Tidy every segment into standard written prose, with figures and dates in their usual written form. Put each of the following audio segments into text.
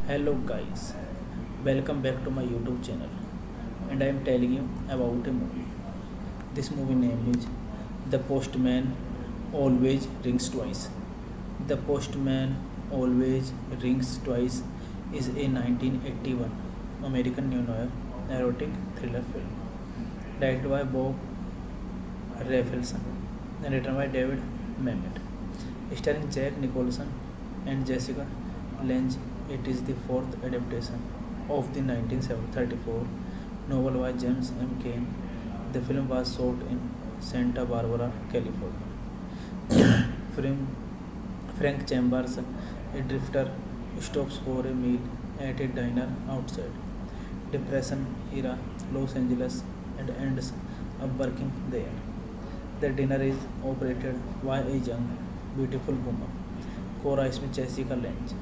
Hello guys, welcome back to my YouTube channel, and I am telling you about a movie. This movie name is The Postman Always Rings Twice. The Postman Always Rings Twice is a 1981 American neo-noir erotic thriller film directed by Bob Rafelson and written by David Mamet, starring Jack Nicholson and Jessica Lange. It is the fourth adaptation of the 1934 novel by James M. Cain. The film was shot in Santa Barbara, California. Film Frank Chambers, a drifter, stops for a meal at a diner outside Depression era Los Angeles and ends up working there. The dinner is operated by a young, beautiful woman, Cora Smith Jessica Lange,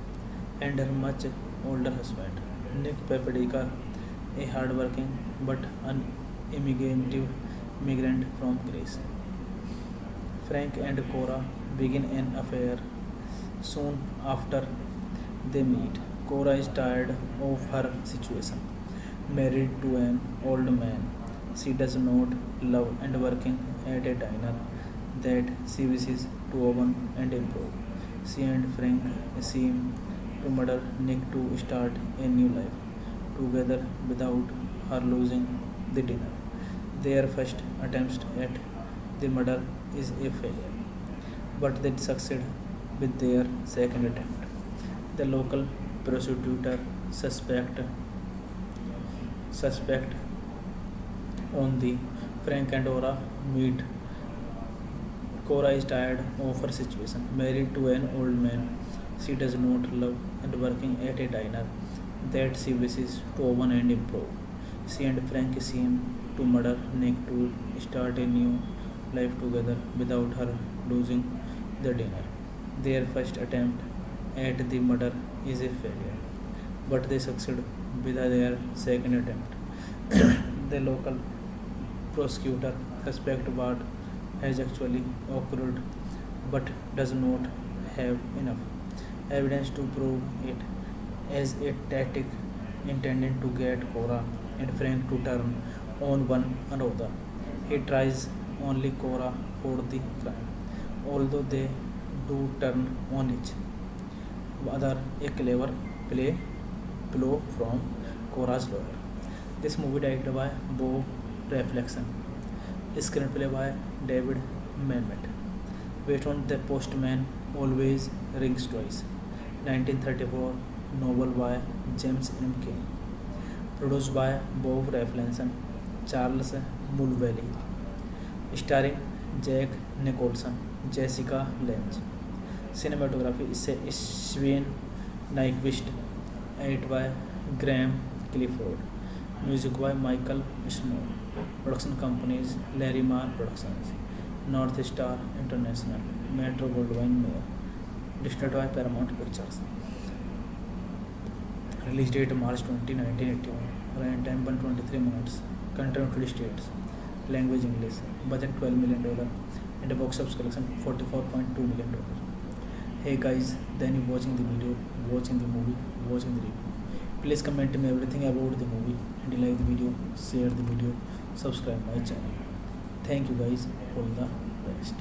and her much older husband, Nick Papadika, a hardworking but unimaginative immigrant from Greece. Frank and Cora begin an affair soon after they meet. Cora is tired of her situation, married to an old man she does not love and working at a diner that she wishes to open and improve. She and Frank seem to murder Nick to start a new life together without her losing the dinner. Their first attempt at the murder is a failure, but they succeed with their second attempt. The local prosecutor suspect on the Frank and Ora meet. Cora is tired of her situation, married to an old man she does not love and working at a diner that she wishes to open and improve. She and Frank seem to murder Nick to start a new life together without her losing the dinner. Their first attempt at the murder is a failure, but they succeed with their second attempt. The local prosecutor suspects what has actually occurred but does not have enough evidence to prove it as a tactic intended to get Cora and Frank to turn on one another. He tries only Cora for the crime, although they do turn on each other. A clever play from Cora's lawyer This movie directed by Bob Reflection. Screenplay by David Mamet. Based on The Postman Always Rings Twice. 1934 novel by James M. Cain. Produced by Bob Reflection, Charles Mulvally. Starring Jack Nicholson, Jessica Lange. Cinematography is Sven Nykvist. Edited by Graham Clifford. Music by Michael Snow. Production companies Larry Marr Productions, North Star International, Metro Goldwyn Mayer. Distributed by Paramount Pictures. Release date March 20, 1981. Running time 123 minutes. Country United States. Language English. Budget $12 million. And a box office collection $44.2 million. Hey guys, then you watching the video, watching the movie, watching the review. Please comment me everything about the movie, and you like the video, share the video, subscribe my channel. Thank you guys, all the best.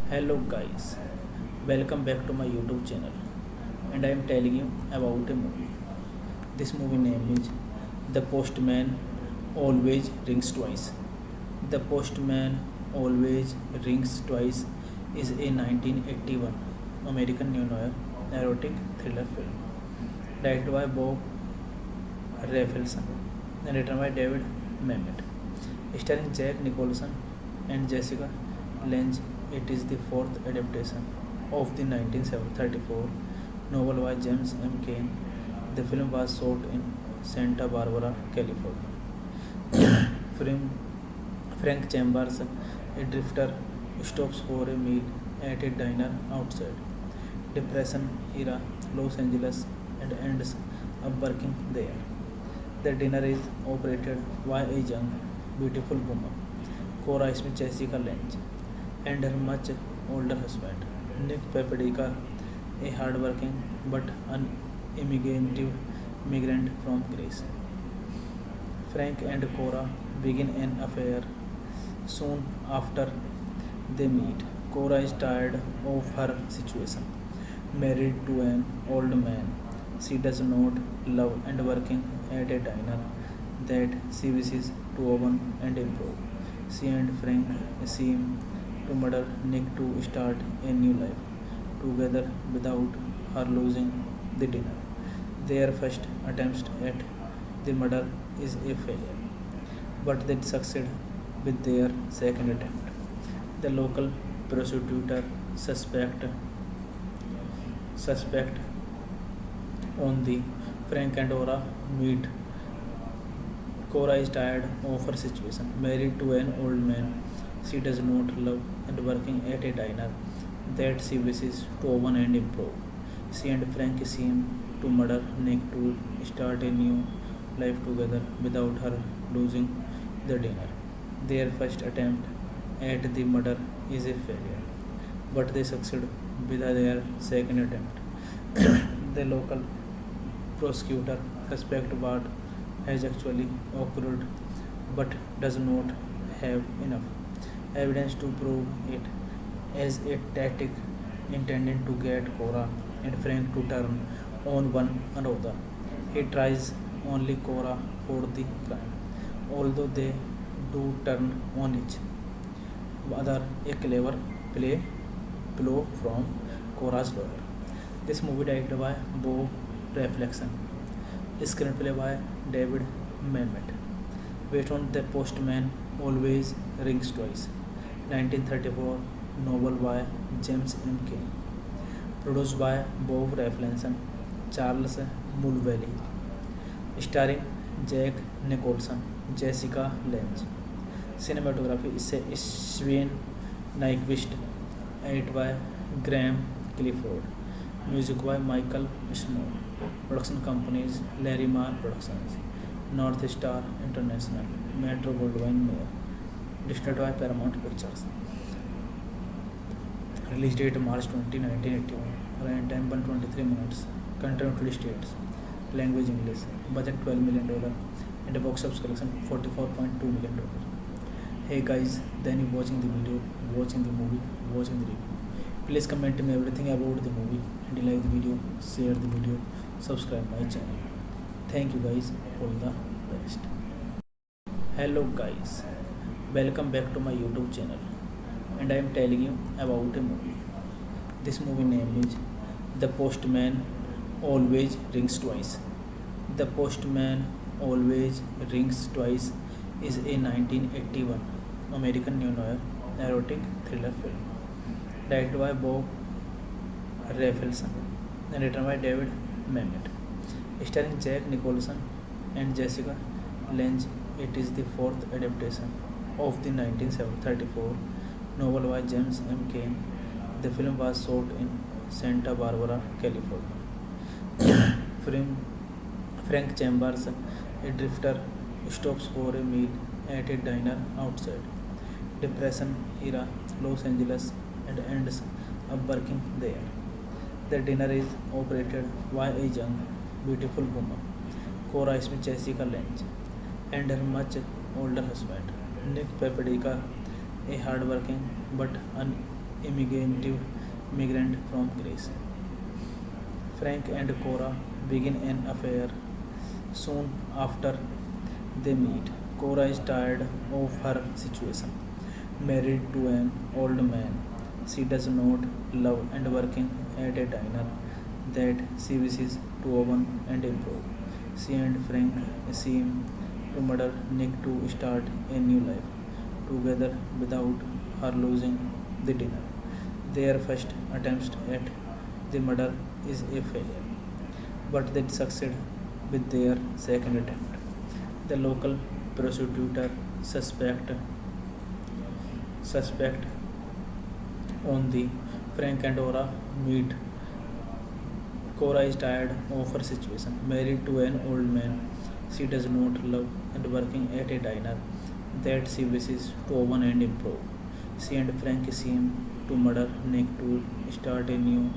Hello guys, welcome back to my YouTube channel, and I am telling you about a movie. This movie name is The Postman Always Rings Twice. The Postman Always Rings Twice is a 1981 American neo-noir erotic thriller film directed by Bob Rafelson and written by David Mamet, starring Jack Nicholson and Jessica Lange. It is the fourth adaptation of the 1934 novel by James M. Cain. The film was shot in Santa Barbara, California. Frank Chambers, a drifter, stops for a meal at a diner outside Depression era Los Angeles and ends up working there. The dinner is operated by a young, beautiful woman, Cora Smith Jessica Lange, and her much older husband, Nick Papadika, a hardworking but unimaginative migrant from Greece. Frank and Cora begin an affair. Soon after they meet, Cora is tired of her situation. Married to an old man she does not love and working at a diner that she wishes to open and improve, she and Frank seem to murder Nick to start a new life together without her losing the dinner. Their first attempt at the murder is a failure, but they succeed with their second attempt. The local prosecutor suspect on the Frank and Cora meet. Cora is tired of her situation, married to an old man she does not love and working at a diner that she wishes to open and improve. She and Frank seem to murder Nick to start a new life together without her losing the dinner. Their first attempt at the murder is a failure, but they succeed with their second attempt. The local prosecutor suspects what has actually occurred but does not have enough evidence to prove it, as a tactic intended to get Cora and Frank to turn on one another. He tries only Cora for the crime, although they do turn on each other, a clever blow from Cora's lawyer. This movie directed by Bob Reflection. Screenplay by David Mamet. Based on The Postman Always Rings Twice. 1934 novel by James M. Cain. Produced by Bob Reflection, Charles Mulvally. Starring Jack Nicholson, Jessica Lange. Cinematography is Sven Nykvist. Edited by Graham Clifford. Music by Michael Snow. Production companies Larry Marr Productions, North Star International, Metro Goldwyn Mayer. Distributed by Paramount Pictures. Release date March 20, 1981. Running time 123 minutes. Country United States. Language English. Budget $12 million. And a box office collection $44.2 million. Hey guys, then you watching the video, watching the movie, watching the review. Please comment me everything about the movie, and you like the video, share the video, subscribe my channel. Thank you guys, all the best. Hello guys, welcome back to my YouTube channel, and I am telling you about a movie. This movie name is The Postman Always Rings Twice. The Postman Always Rings Twice is a 1981 American neo-noir erotic thriller film directed by Bob Rafelson and written by David Mamet, starring Jack Nicholson and Jessica Lange. It is the fourth adaptation of the 1934 novel by James M. Cain. The film was shot in Santa Barbara, California. Frank Chambers, a drifter, stops for a meal at a diner outside Depression era Los Angeles and ends up working there. The dinner is operated by a young, beautiful woman, Cora Smith Jessica Lange, and her much older husband, Nick Papadika, a hardworking but unimaginative migrant from Greece. Frank and Cora begin an affair soon after they meet. Cora is tired of her situation, married to an old man she does not love and working at a diner that she wishes to open and improve. She and Frank seem to murder Nick to start a new life together without her losing the dinner. Their first attempt at the murder is a failure, but they succeed with their second attempt. The local prosecutor suspect on the Frank and Cora meet. Cora is tired of her situation, married to an old man she does not love and working at a diner that she wishes to open and improve. She and Frank seem to murder Nick to start a new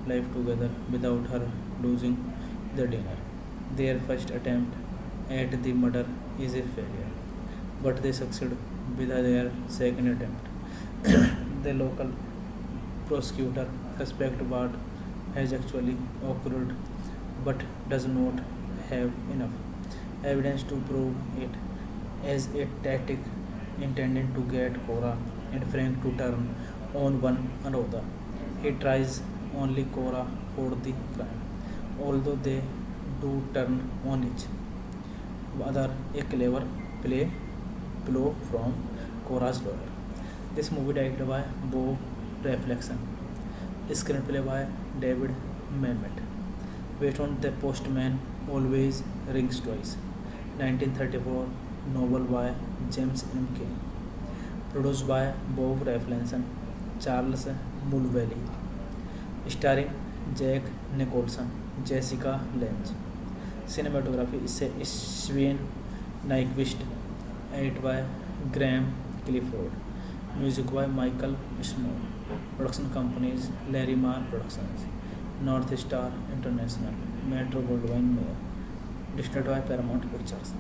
life together without her losing the dinner. Their first attempt at the murder is a failure, but they succeed with their second attempt. The local prosecutor suspects what has actually occurred but does not have enough evidence to prove it as a tactic intended to get Cora and Frank to turn on one another. He tries only Cora for the crime, although they do turn on each other, a clever blow from Cora's lawyer. This movie directed by Bob Rafelson, screenplay by David Mamet, based on The Postman Always Rings Twice, 1934 novel by James M. Cain, produced by Bob Rafelson, Charles Mulvey, starring Jack Nicholson, Jessica Lange. Cinematography is Sven Nykvist, edited by Graham Clifford, music by Michael Small. Production companies Larry Mann Productions, North Star International, Metro Goldwyn Mayer. Distributed by Paramount Pictures.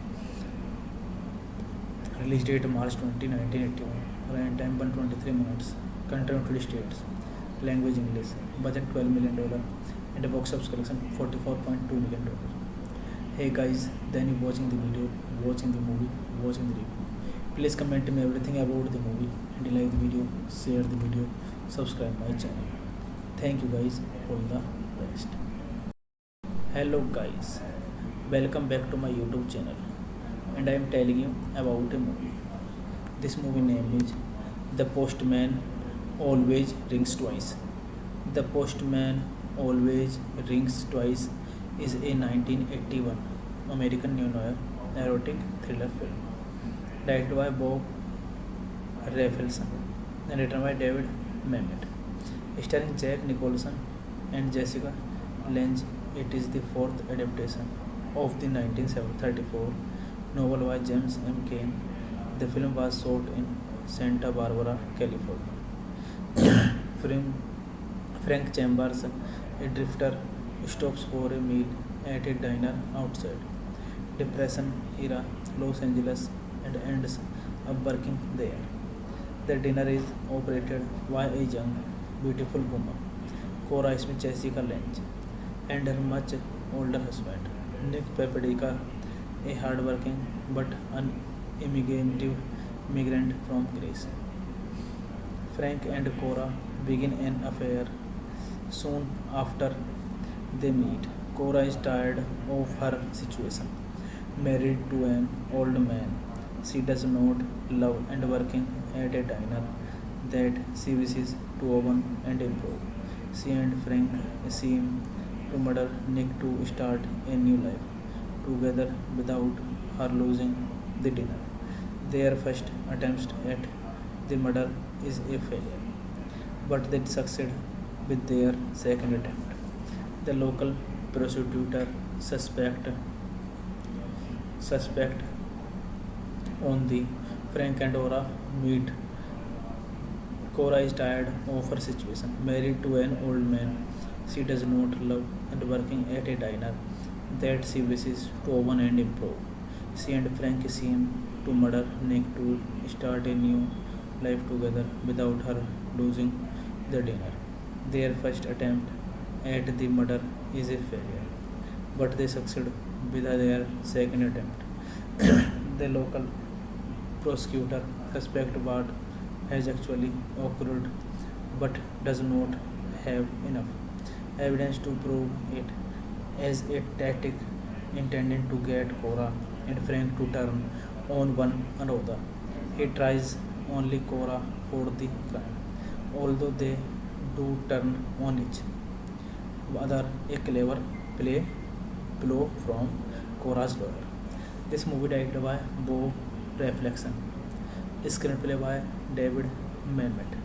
Release date March 20, 1981. Running time 123 minutes. Country United States. Language English. Budget $12 million. And a box office collection $44.2 million. Hey guys, then you watching the video, watching the movie, watching the review. Please comment me everything about the movie, and like the video, share the video, subscribe my channel. Thank you guys, all the best. Hello guys, welcome back to my YouTube channel, and I am telling you about a movie. This movie name is The Postman Always Rings Twice. The Postman Always Rings Twice is a 1981 American neo-noir erotic thriller film directed by Bob Rafelson and written by David Mamet, starring Jack Nicholson and Jessica Lange. It is the fourth adaptation of the 1934 novel by James M. Cain. The film was shot in Santa Barbara, California. Frank Chambers, a drifter, stops for a meal at a diner outside Depression era Los Angeles and ends up working there. The dinner is operated by a young, beautiful woman, Cora Smith Jessica Lange, and her much older husband, Nick Papadika, a hardworking but unimaginative migrant from Greece. Frank and Cora begin an affair. Soon after they meet, Cora is tired of her situation. Married to an old man, she does not love and working at a diner that she wishes to open and improve. She and Frank seem to murder Nick to start a new life together without her losing the dinner. Their first attempt at the murder is a failure, but they succeed with their second attempt. The local prosecutor suspect on the Frank and Ora meet. Cora is tired of her situation, married to an old man she does not love and working at a diner that she wishes to open and improve. She and Frank seem to murder Nick to start a new life together without her losing the dinner. Their first attempt at the murder is a failure, but they succeed with their second attempt. The local prosecutor suspects what has actually occurred but does not have enough evidence to prove it as a tactic intended to get Cora and Frank to turn on one another. He tries only Cora for the crime, although they do turn on each other, a clever play blow from Cora's lawyer. This movie directed by Bob Reflection, screenplay by David Mamet,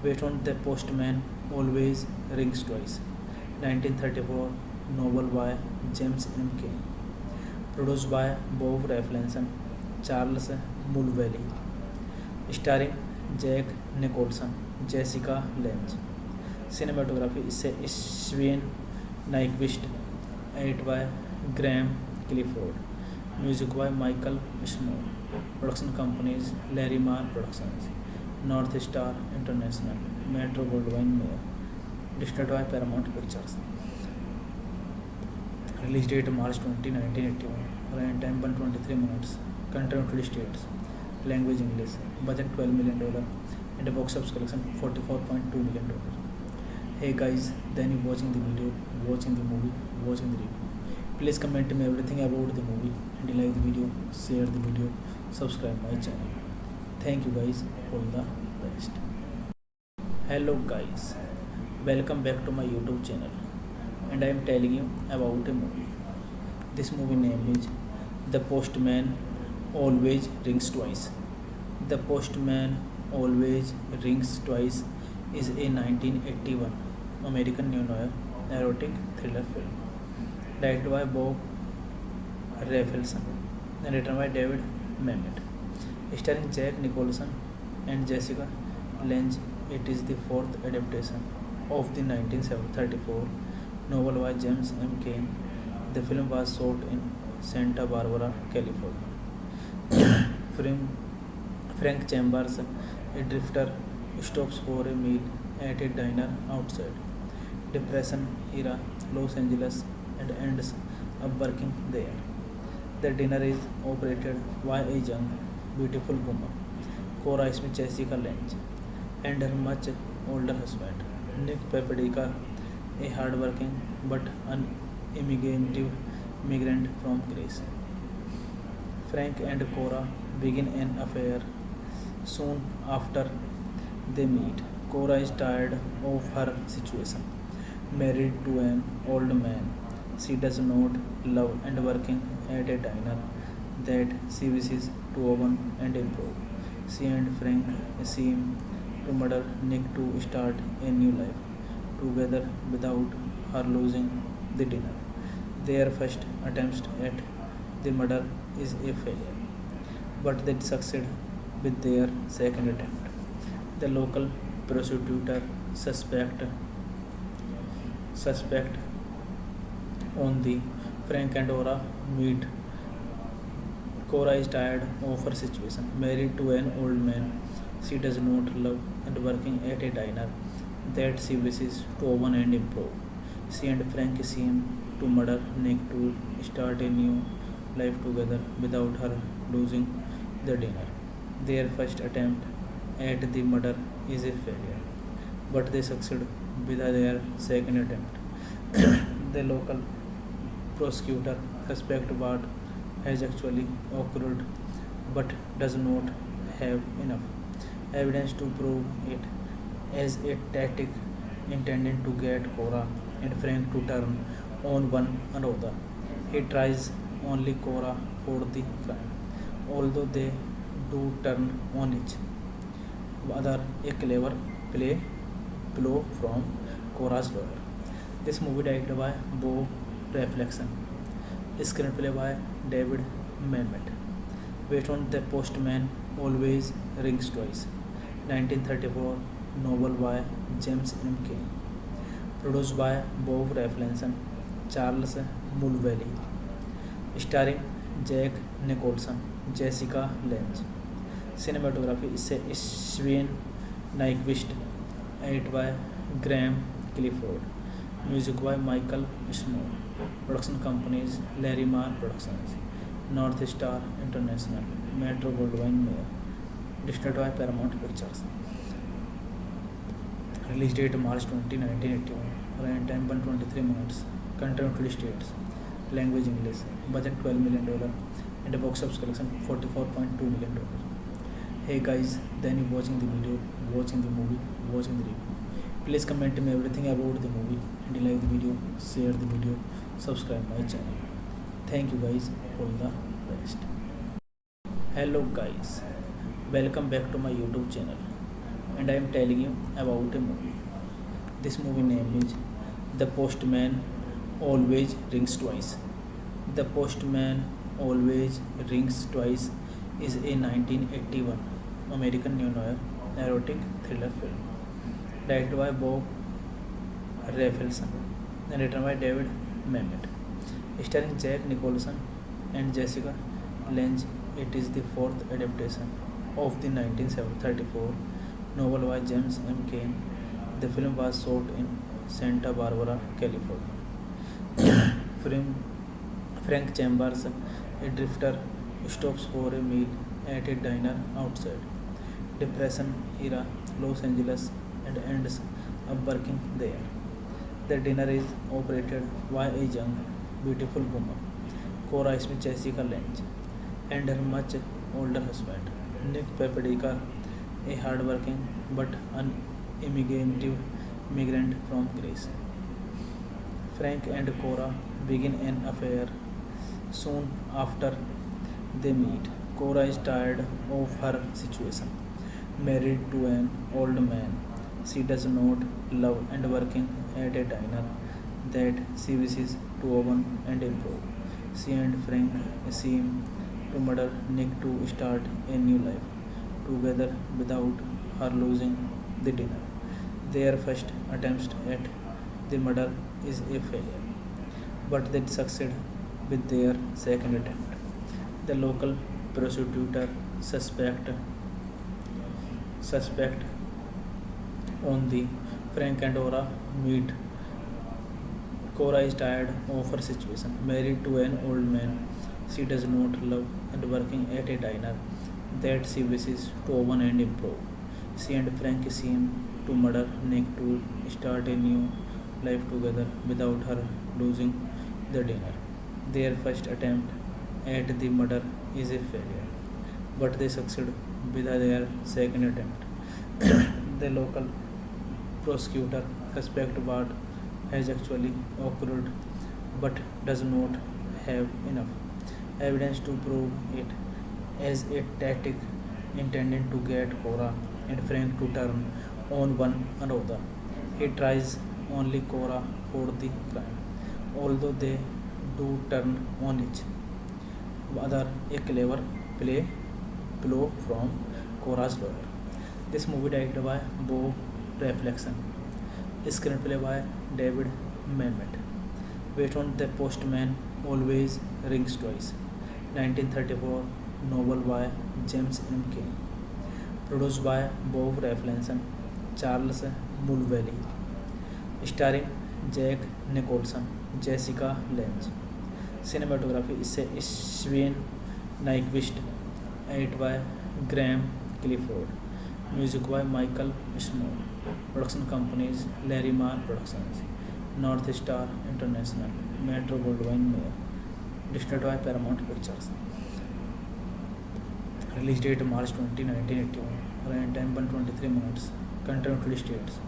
based on The Postman Always Rings Twice, 1934 novel by James M. Cain, produced by Bob Reflection, Charles Mulvally, starring Jack Nicholson, Jessica Lange. Cinematography is Sven Nykvist, edited by Graham Clifford, music by Michael Small. Production companies Larry Marr Productions, North Star International, Metro Goldwyn Mayer. Distributed by Paramount Pictures. Release date March 20, 1981. Running time 123 minutes. Country United States. Language English. Budget $12 million. And a box office collection $44.2 million. Hey guys, then you watching the video, watching the movie, watching the review. Please comment me everything about the movie, and you like the video, share the video, subscribe my channel. Thank you guys, all the best. Hello guys, welcome back to my YouTube channel, and I am telling you about a movie. This movie name is The Postman Always Rings Twice. The Postman Always Rings Twice is a 1981 American neo-noir erotic thriller film directed by Bob Rafelson and written by David Mamet, starring Jack Nicholson and Jessica Lange. It is the fourth adaptation of the 1934 novel by James M. Cain. The film was shot in Santa Barbara, California. Frank Chambers, a drifter, stops for a meal at a diner outside Depression era Los Angeles and ends up working there. The dinner is operated by a young, beautiful woman, Cora Smith Jessica Lange, and her much older husband, Nick Papadika, a hardworking but unimaginative migrant from Greece. Frank and Cora begin an affair. Soon after they meet, Cora is tired of her situation. Married to an old man she does not love and working at a diner that she wishes to open and improve. She and Frank seem to murder Nick to start a new life together without her losing the dinner. Their first attempt at the murder is a failure, but they succeed with their second attempt. The local prosecutor suspect on the Frank and Ora meet. Cora is tired of her situation, married to an old man she does not love and working at a diner that she wishes to open and improve. She and Frank seem to murder Nick to start a new life together without her losing the dinner. Their first attempt at the murder is a failure, but they succeed with their second attempt. The local prosecutor suspects what has actually occurred but does not have enough evidence to prove it as a tactic intended to get Cora and Frank to turn on one another. He tries only Cora for the crime, although they do turn on each other, a clever play blow from Cora's lawyer. This movie directed by Bo Reflection, screenplay by David Mamet, based on The Postman Always Rings Twice, 1934, novel by James M. Cain, produced by Bob Reflection, Charles Mulvey, starring Jack Nicholson, Jessica Lange. Cinematography is Sven Nykvist, edited by Graham Clifford, music by Michael Small. Production companies Larry Marr Productions, North Star International, Metro Goldwyn Mayer. Distributed by Paramount Pictures. Release date March 20, 1981. Running time 123 minutes. Country United States. Language English. Budget $12 million. And a box office collection $44.2 million. Hey guys, then you watching the video, watching the movie, watching the review. Please comment me everything about the movie, and you like the video, share the video, subscribe my channel. Thank you guys, all the best. Hello guys, welcome back to my YouTube channel, and I am telling you about a movie. This movie name is The Postman Always Rings Twice. The Postman Always Rings Twice is a 1981 American neo-noir erotic thriller film directed by Bob Rafelson and written by David Mamet, starring Jack Nicholson and Jessica Lange. It is the fourth adaptation of the 1934 novel by James M. Cain. The film was shot in Santa Barbara, California. Frank Chambers, a drifter, stops for a meal at a diner outside Depression-era Los Angeles and ends up working there. The dinner is operated by a young, beautiful woman, Cora Smith Jessica Lange, and her much older husband, Nick Papadika, a hardworking but unimaginative migrant from Greece. Frank and Cora begin an affair soon after they meet. Cora is tired of her situation, married to an old man she does not love and working at a diner that she wishes to open and improve. She and Frank seem to murder Nick to start a new life together without her losing the dinner. Their first attempt at the murder is a failure, but they succeed with their second attempt. The local prosecutor suspect on the Frank and Cora meet. Cora is tired of her situation, married to an old man she does not love and working at a diner that she wishes to open and improve. She and Frank seem to murder Nick to start a new life together without her losing the dinner. Their first attempt at the murder is a failure, but they succeed with their second attempt. The local prosecutor suspects what has actually occurred but does not have enough evidence to prove it as a tactic intended to get Cora and Frank to turn on one another. He tries only Cora for the crime, although they do turn on each other, a clever play blow from Cora's lawyer. This movie directed by Bo Reflection, screenplay by David Mamet, based on The Postman Always Rings Twice, 1934 novel by James M. Cain, produced by Bob Reflection, Charles Mulvey, starring Jack Nicholson, Jessica Lange. Cinematography is Sven Nykvist. Edit by Graham Clifford. Music by Michael Small. Production companies Larrimar Productions, North Star International, Metro Goldwyn Mayer. Distributed by Paramount Pictures. Release date March 20, 1981. Running time 123 minutes. Country United States.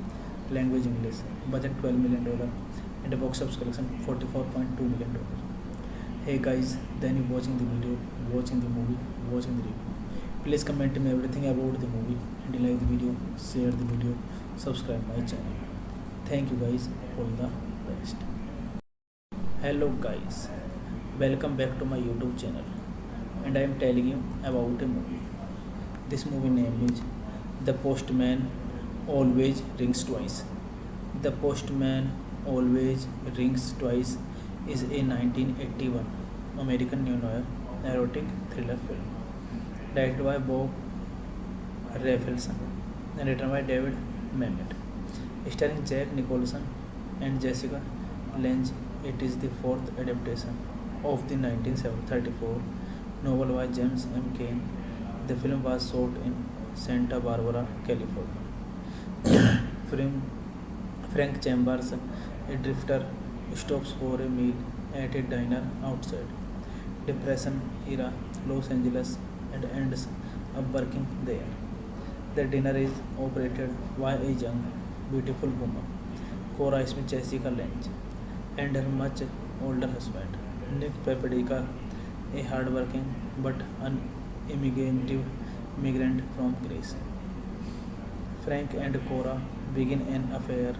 Language English. Budget $12 million. And a box office collection $44.2 million. Hey guys, then you watching the video, watching the movie, watching the review. Please comment me everything about the movie, and like the video, share the video, subscribe my channel. Thank you guys, all the best. Hello guys, welcome back to my YouTube channel, and I am telling you about a movie. This movie name is The Postman Always Rings Twice. The Postman Always Rings Twice is a 1981 American neo-noir erotic thriller film directed by Bob Rafelson and written by David Mamet, starring Jack Nicholson and Jessica Lange. It is the fourth adaptation of the 1934 novel by James M. Cain. The film was shot in Santa Barbara, California. Frank Chambers, a drifter, stops for a meal at a diner outside Depression era Los Angeles and ends up working there. The dinner is operated by a young, beautiful woman, Cora Smith Jessica Lange, and her much older husband, Nick Papadika, a hardworking but unimaginative migrant from Greece. Frank and Cora begin an affair.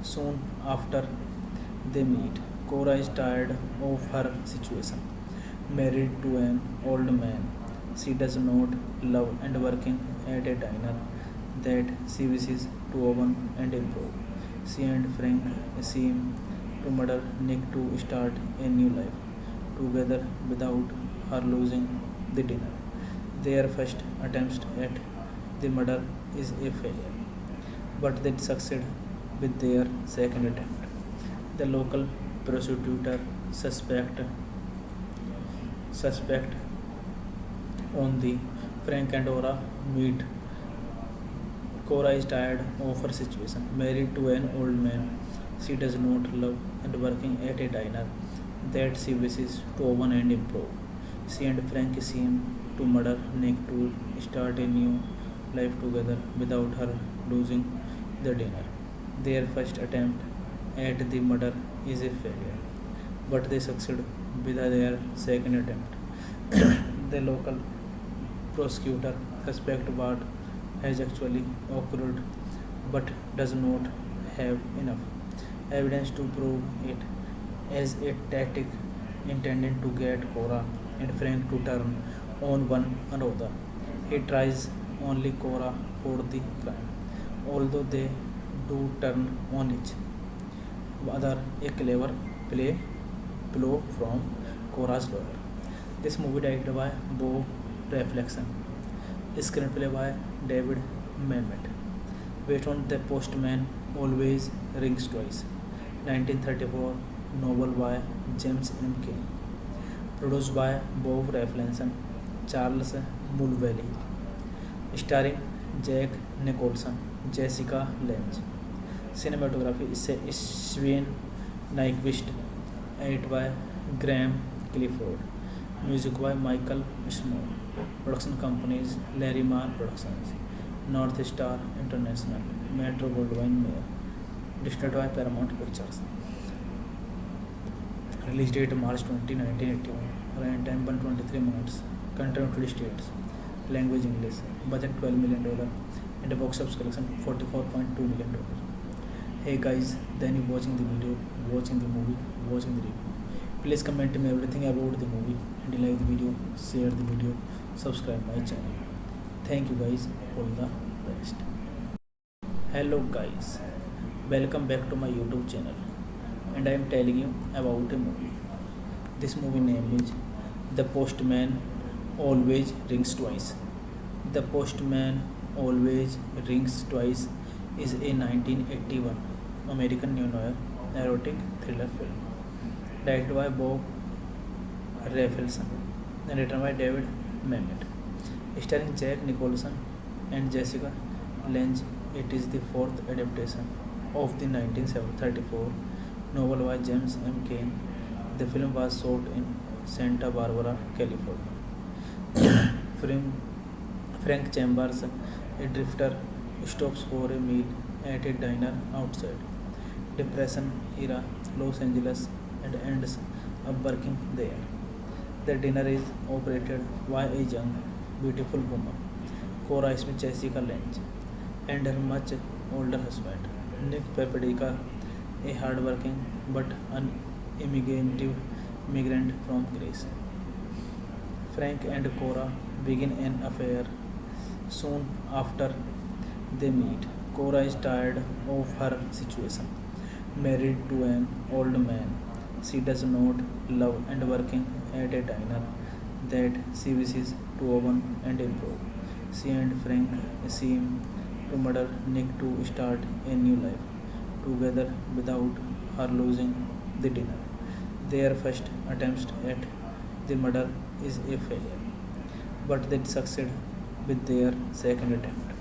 Soon after they meet, Cora is tired of her situation. Married to an old man she does not love and working at a diner that she wishes to open and improve, she and Frank seem to murder Nick to start a new life together without her losing the dinner. Their first attempt at the murder is a failure, but they succeed with their second attempt. The local prosecutor suspect on the Frank and Cora meet. Cora is tired of her situation, married to an old man she does not love and working at a diner that she wishes to open and improve. She and Frank seem to murder Nick to start a new life together without her losing the dinner. Their first attempt at the murder is a failure, but they succeed with their second attempt. The local prosecutor suspects what has actually occurred but does not have enough evidence to prove it, as a tactic intended to get Cora and Frank to turn on one another. He tries only Cora for the crime, although they do turn on each other, a clever blow from Cora's lawyer. This movie directed by Bob Reflection, screenplay by David Mamet, based on The Postman Always Rings Twice, 1934 novel by James M. Cain, produced by Bob Reflection, Charles Mulvey, starring Jack Nicholson, Jessica Lange. Cinematography is Sven Nykvist. Edit by Graham Clifford. Music by Michael Small. Production companies Larrimar Productions, North Star International, Metro Goldwyn Mayer. Distributed by Paramount Pictures. Release date March 20, 1981. Running time 123 minutes. Country United States. Language English. Budget $12 million. And a box office collection $44.2 million. Hey guys, then you watching the video, watching the movie, watching the review. Please comment me everything about the movie, and like the video, share the video, subscribe my channel. Thank you guys, all the best. Hello guys, welcome back to my YouTube channel, and I am telling you about a movie. This movie name is The Postman Always Rings Twice. The Postman Always Rings Twice is a 1981 American neo-noir erotic thriller film directed by Bob Rafelson, and written by David Mamet. Starring Jack Nicholson and Jessica Lange, it is the fourth adaptation of the 1934 novel by James M. Cain. The film was shot in Santa Barbara, California. Frank Chambers, a drifter, stops for a meal at a diner outside Depression era Los Angeles and ends up working there. The dinner is operated by a young, beautiful woman, Cora Smith Jessica Lange, and her much older husband, Nick Papadika, a hardworking but unimaginative immigrant from Greece. Frank and Cora begin an affair soon after they meet. Cora is tired of her situation, married to an old man she does not love and working at a diner that she wishes to open and improve. She and Frank seem to murder Nick to start a new life together without her losing the dinner. Their first attempt at the murder is a failure, but they succeed with their second attempt.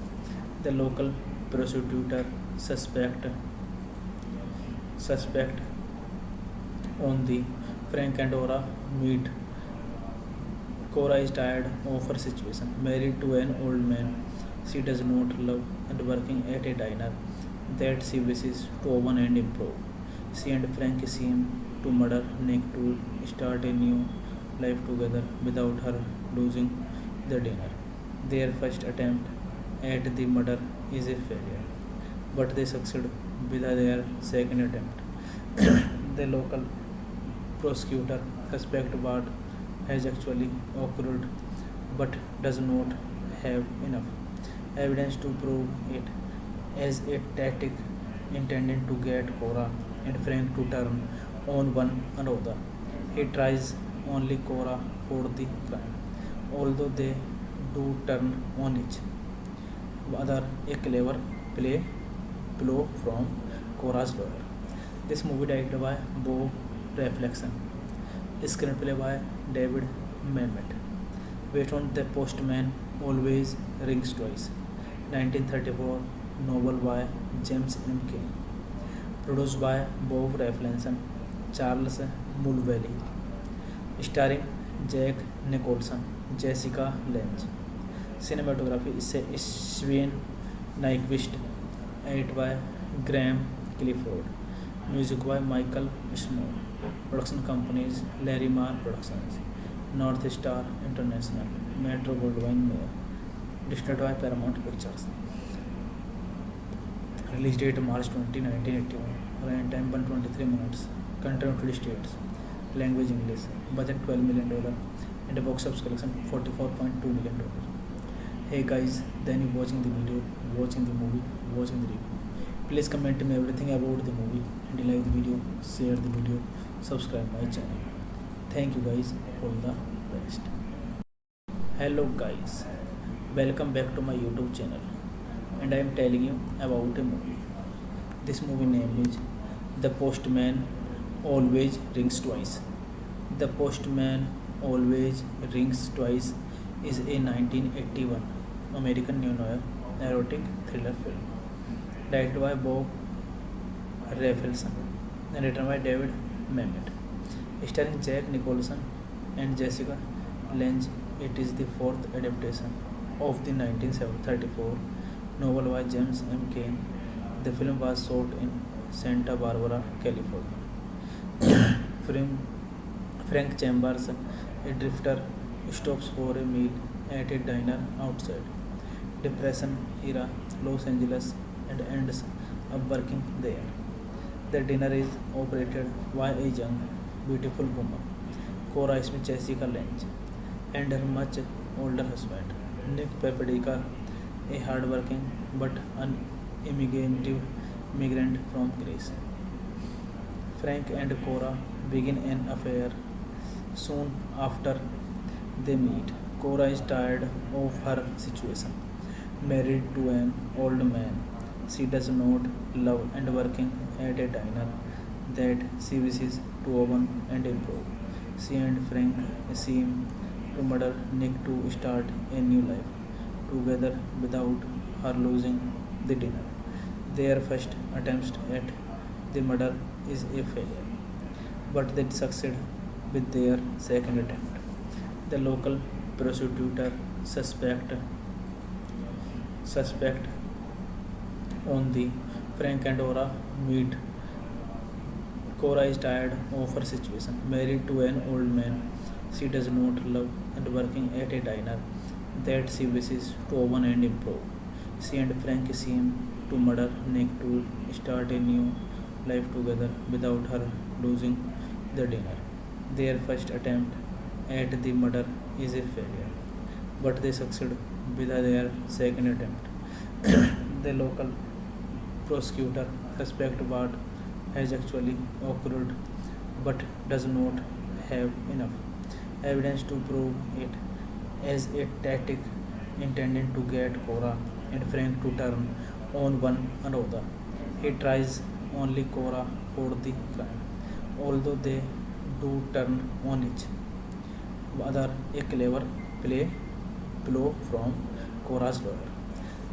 The local prosecutor suspect on the Frank and Cora meet. Cora is tired of her situation, married to an old man she does not love and working at a diner that she wishes to open and improve. She and Frank seem to murder Nick to start a new life together without her losing the dinner. Their first attempt at the murder is a failure, but they succeed with their second attempt. The local prosecutor suspects what has actually occurred but does not have enough evidence to prove it as a tactic intended to get Cora and Frank to turn on one another. He tries only Cora for the crime, although they do turn on each other, a clever blow from Cora's lawyer. This movie directed by Bo Reflection, screenplay by David Mamet, based on The Postman Always Rings Twice, 1934 novel by James M. Cain, produced by Bob Reflection, Charles Mulvey, starring Jack Nicholson, Jessica Lange. Cinematography is Sven Nykvist, edited by Graham Clifford, music by Michael Small. Production companies Larry Marr Productions, North Star International, Metro Goldwyn Mayer. Distributed by Paramount Pictures. Release date March 20, 1981. Running time 123 minutes. Country United States. Language English. Budget $12 million. And a box office collection $44.2 million. Hey guys, then you watching the video, watching the movie, watching the review. Please comment me everything about the movie, and like the video, share the video, subscribe my channel. Thank you guys, all the best. Hello guys, welcome back to my YouTube channel, and I am telling you about a movie. This movie name is The Postman Always Rings Twice. The Postman Always Rings Twice is a 1981 American neo-noir erotic thriller film directed by Bob Rafelson and written by David Mamet, starring Jack Nicholson and Jessica Lange. It is the fourth adaptation of the 1934 novel by James M. Cain. The film was shot in Santa Barbara, California. Frank Chambers, a drifter, stops for a meal at a diner outside Depression era Los Angeles and ends up working there. The dinner is operated by a young, beautiful woman, Cora Smith Jessica Lange, and her much older husband, Nick Papadika, a hardworking but unimaginative immigrant from Greece. Frank and Cora begin an affair soon after they meet. Cora is tired of her situation, married to an old man she does not love and working at a diner that she wishes to open and improve. She and Frank seem to murder Nick to start a new life together without her losing the dinner. Their first attempt at the murder is a failure, but they succeed with their second attempt. The local prosecutor suspect on the Frank and Ora meet. Cora is tired of her situation, married to an old man she does not love and working at a diner that she wishes to open and improve. She and Frank seem to murder Nick to start a new life together without her losing the dinner. Their first attempt at the murder is a failure, but they succeed with their second attempt. The local prosecutor suspects what has actually occurred but does not have enough evidence to prove it as a tactic intended to get Cora and Frank to turn on one another. He tries only Cora for the crime, although they do turn on each other, a clever play blow from Cora's lawyer.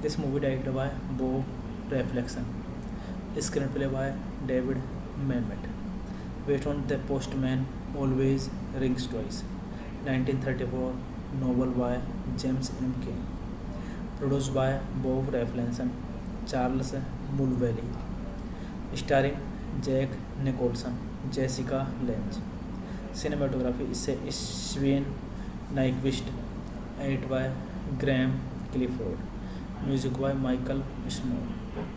This movie directed by Bob Reflection, screenplay by David Mamet, based on The Postman Always Rings Twice, 1934 novel by James M. Cain, produced by Bob Reflection, Charles Mulvey, starring Jack Nicholson, Jessica Lange. Cinematography is Sven Nykvist, edited by Graham Clifford, music by Michael Snow.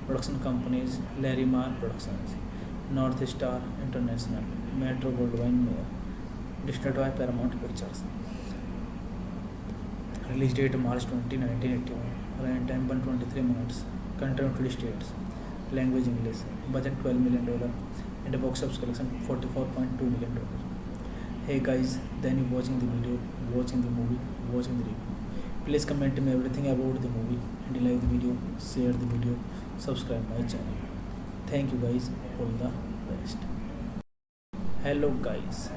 Production companies Larimar Productions, North Star International, Metro Goldwyn Mayer. Distributed by Paramount Pictures. Release date March 20, 1981. Running time 123 minutes. Country United States. Language English. Budget $12 million. And a box office collection $44.2 million. Hey guys, then you watching the video, watching the movie, watching the review. Please comment me everything about the movie and you like the video, share the video, subscribe my channel. Thank you guys, all the best. Hello guys,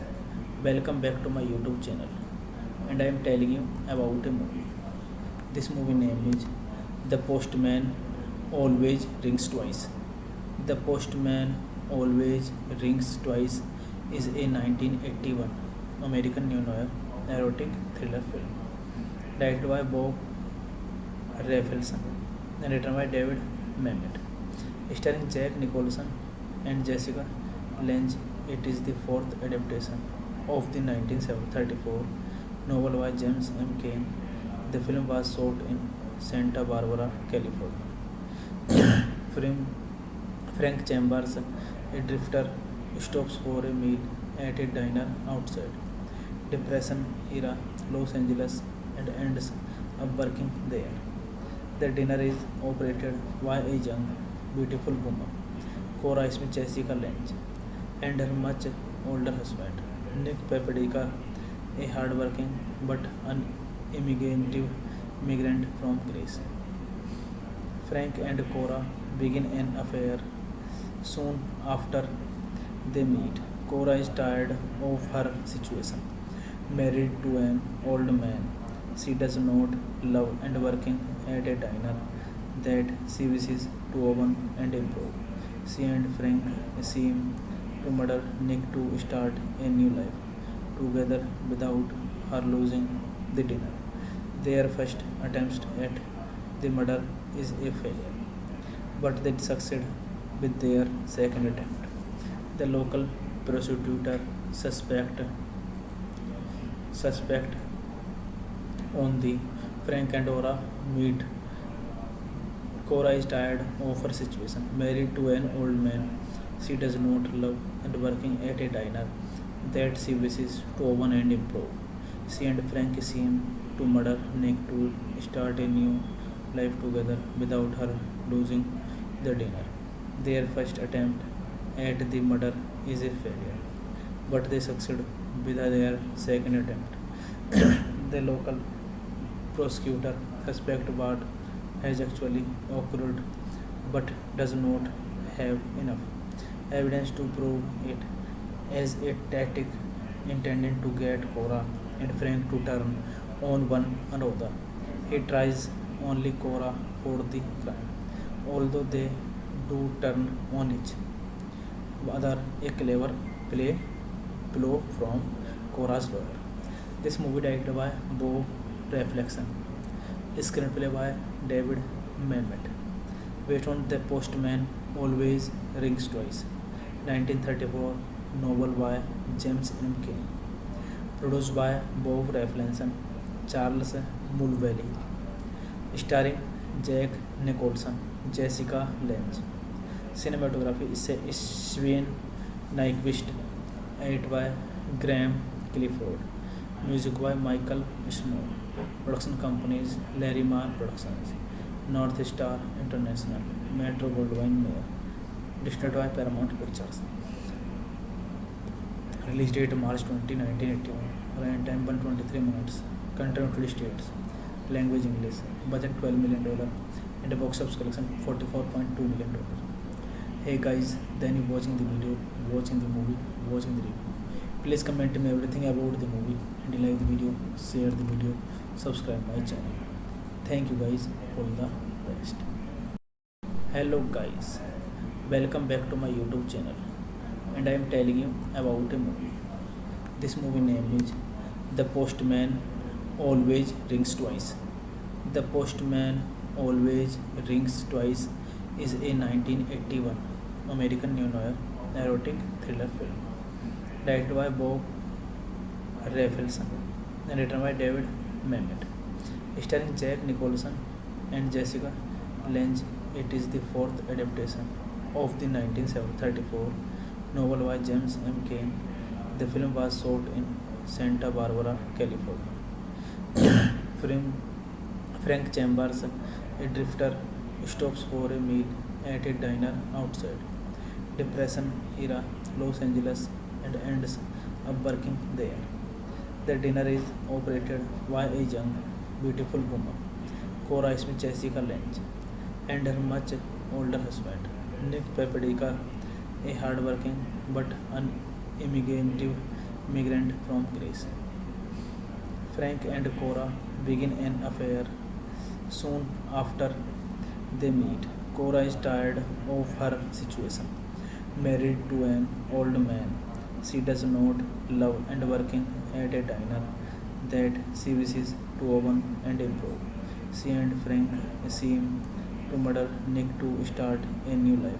welcome back to my YouTube channel and I am telling you about a movie. This movie name is The Postman Always Rings Twice. The Postman Always Rings Twice is a 1981 American neo-noir erotic thriller film directed by Bob Rafelson and written by David Mamet, starring Jack Nicholson and Jessica Lange. It is the fourth adaptation of the 1934 novel by James M. Cain. The film was shot in Santa Barbara, California. Frank Chambers, a drifter, stops for a meal at a diner outside Depression era Los Angeles and ends up working there. The dinner is operated by a young, beautiful woman, Cora Smith Jessica Lange, and her much older husband, Nick Papadika, a hardworking but unimaginative migrant from Greece. Frank and Cora begin an affair. Soon after they meet, Cora is tired of her situation, married to an old man she does not love and working at a diner that she wishes to open and improve. She and Frank seem to murder Nick to start a new life together without her losing the dinner. Their first attempt at the murder is a failure, but they succeed with their second attempt. The local prosecutor suspect on the Frank and Ora meet. Cora is tired of her situation, married to an old man she does not love and working at a diner that she wishes to open and improve. She and Frank seem to murder Nick to start a new life together without her losing the dinner. Their first attempt at the murder is a failure, but they succeed with their second attempt. The local prosecutor suspects what has actually occurred but does not have enough evidence to prove it as a tactic intending to get Cora and Frank to turn on one another. He tries only Cora for the crime, although they do turn on each other. A clever play blow from Cora's lawyer. This movie directed by Bo Reflection. Screenplay by David Mamet. Based on The Postman Always Rings Twice. 1934 novel by James M. Cain. Produced by Bob Reflection, Charles Mulvey. Starring Jack Nicholson, Jessica Lange. Cinematography is Sven Nykvist. Edited by Graham Clifford. Music by Michael Snow. Production companies Larry Marr Productions, North Star International, Metro Goldwyn Mayer. Distributed by Paramount Pictures. Release date March 20, 1981. Running time 123 minutes. Country United States. Language English. Budget $12 million. And a box office collection $44.2 million. Hey guys, then you watching the video, watching the movie, watching the review. Please comment me everything about the movie, and like the video, share the video, subscribe my channel. Thank you guys, all the best. Hello guys, welcome back to my YouTube channel, and I am telling you about a movie. This movie name is The Postman Always Rings Twice. The Postman Always Rings Twice is a 1981 American neo-noir erotic thriller film directed by Bob Rafelson and written by David Mamet, starring Jack Nicholson and Jessica Lange. It is the fourth adaptation of the 1934 novel by James M. Cain. The film was shot in Santa Barbara, California. Frank Chambers, a drifter, stops for a meal at a diner outside Depression-era Los Angeles and ends up working there. The dinner is operated by a young, beautiful woman, Cora Smith Jessica Lange, and her much older husband, Nick Papadika, a hardworking but unimaginative migrant from Greece. Frank and Cora begin an affair soon after they meet. Cora is tired of her situation, married to an old man she does not love and working at a diner that she wishes to open and improve. She and Frank seem to murder Nick to start a new life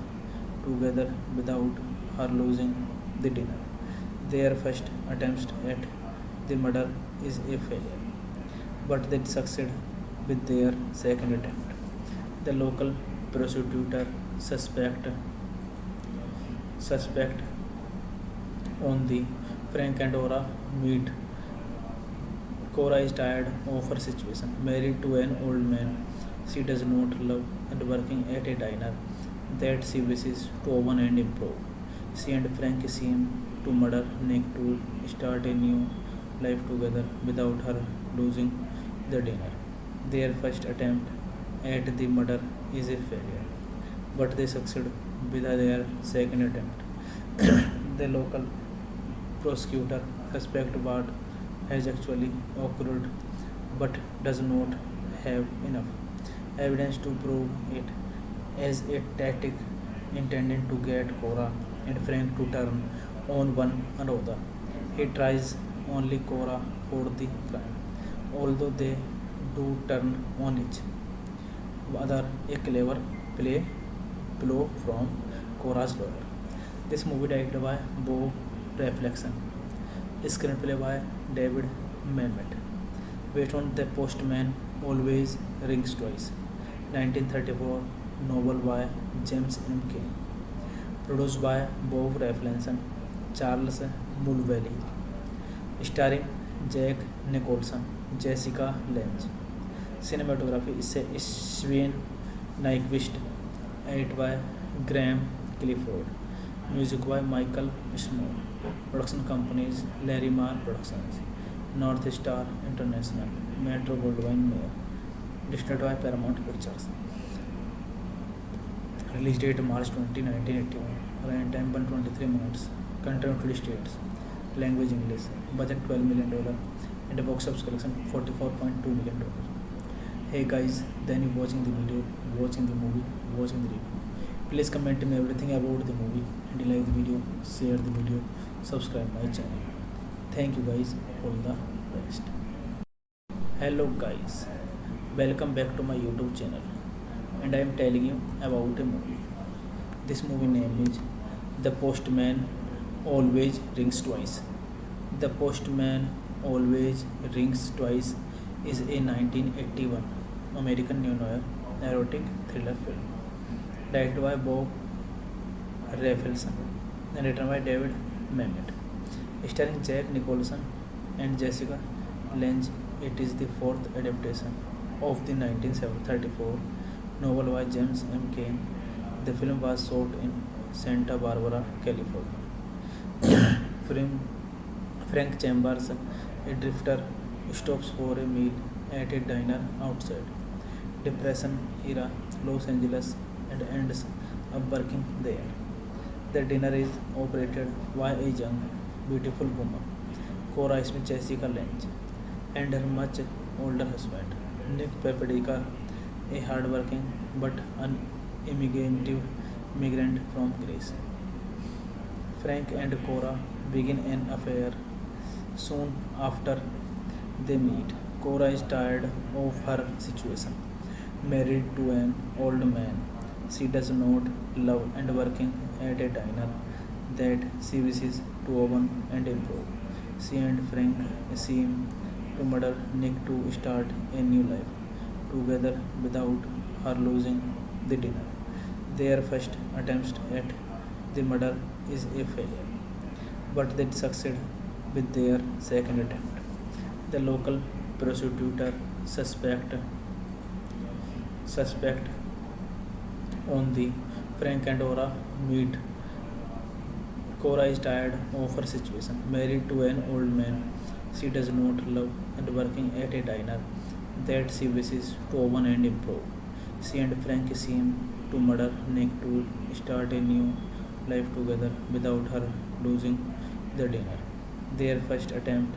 together without her losing the dinner. Their first attempt at the murder is a failure, but they succeed with their second attempt. The local prosecutor suspect on the Frank and Cora meet. Cora is tired of her situation, married to an old man she does not love and working at a diner that she wishes to open and improve. She and Frank seem to murder Nick to start a new life together without her losing the dinner. Their first attempt at the murder is a failure, but they succeed with their second attempt. The local prosecutor suspects what has actually occurred but does not have enough evidence to prove it as a tactic intended to get Cora and Frank to turn on one another. He tries only Cora for the crime, although they do turn on each other. A clever play blow from Cora's lawyer. This movie directed by Bo Reflection. Screenplay by David Mamet. Based on The Postman Always Rings Twice. 1934 novel by James M. Cain. Produced by Bob Reflection, Charles Mulvey. Starring Jack Nicholson, Jessica Lange. Cinematography is Sven Nykvist. Edited by Graham Clifford. Music by Michael Snow. Production companies Larry Marr Productions, North Star International, Metro Goldwyn Mayer. Distributed by Paramount Pictures. Release date March 20, 1981. Running time 123 minutes. Country United States. Language English. Budget $12 million. And a box office collection $44.2 million. Hey guys, then you watching the video, watching the movie, watching the review. Please comment me everything about the movie, and like the video, share the video, subscribe my channel. Thank you guys, all the best. Hello guys, welcome back to my YouTube channel, and I am telling you about a movie. This movie name is The Postman Always Rings Twice. The Postman Always Rings Twice is a 1981 American neo-noir erotic thriller film directed by Bob Rafelson and written by David Mamet, starring Jack Nicholson and Jessica Lange. It is the fourth adaptation of the 1934 novel by James M. Cain. The film was shot in Santa Barbara, California. Frank Chambers, a drifter, stops for a meal at a diner outside Depression era Los Angeles and ends up working there. The dinner is operated by a young, beautiful woman, Cora Smith Jessica Lange, and her much older husband, Nick Papadika, a hardworking but unimaginative migrant from Greece. Frank and Cora begin an affair. Soon after they meet, Cora is tired of her situation, married to an old man she does not love and working at a diner that she wishes to open and improve. She and Frank seem to murder Nick to start a new life together without her losing the dinner. Their first attempt at the murder is a failure, but they succeed with their second attempt. The local prosecutor suspect on the Frank and Cora meet. Cora is tired of her situation, married to an old man she does not love and working at a diner that she wishes to open and improve. She and Frank seem to murder Nick to start a new life together without her losing the dinner. Their first attempt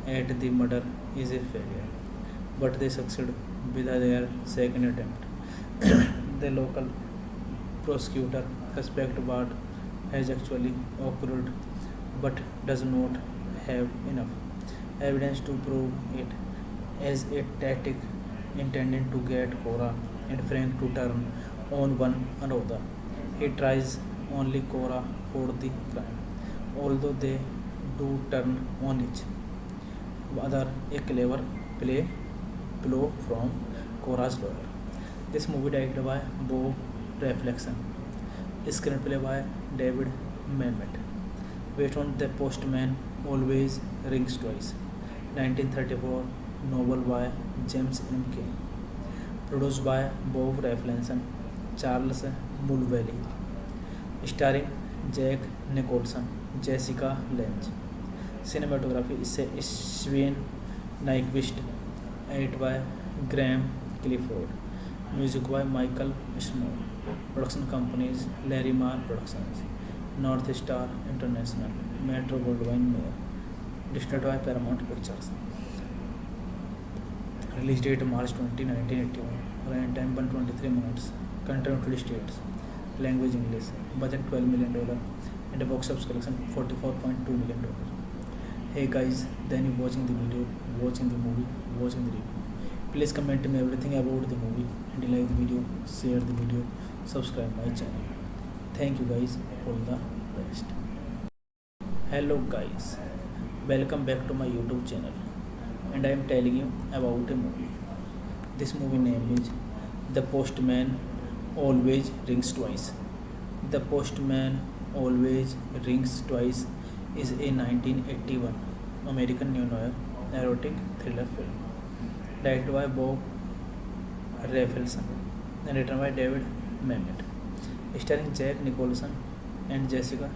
at the murder is a failure, but they succeed with their second attempt. The local prosecutor suspects what has actually occurred but does not have enough evidence to prove it as a tactic intended to get Cora and Frank to turn on one another. He tries only Cora for the crime, although they do turn on each other. A clever blow from Cora's lawyer. This movie directed by Bob Reflection. Screenplay by David Mamet. Based on The Postman Always Rings Twice, 1934 novel by James M. Cain. Produced by Bob Reflection, Charles Mulvey. Starring Jack Nicholson, Jessica Lange. Cinematography is Sven Nykvist. Edited by Graham Clifford. Music by Michael Snow. Production companies Larry Marr Productions, North Star International, Metro Goldwyn Mayer. Distributed by Paramount Pictures. Release date March 20, 1981. Running time 123 minutes. Country United States. Language English. Budget $12 million. And a box office collection $44.2 million. Hey guys, then you watching the video, watching the movie, watching the review. Please comment me everything about the movie, and like the video, share the video, subscribe my channel. Thank you guys, all the best. Hello guys, welcome back to my YouTube channel, and I am telling you about a movie. This movie name is The Postman Always Rings Twice. The Postman Always Rings Twice is a 1981 American neo-noir erotic thriller film directed by Bob Rafelson and written by David Mamet, starring Jack Nicholson and Jessica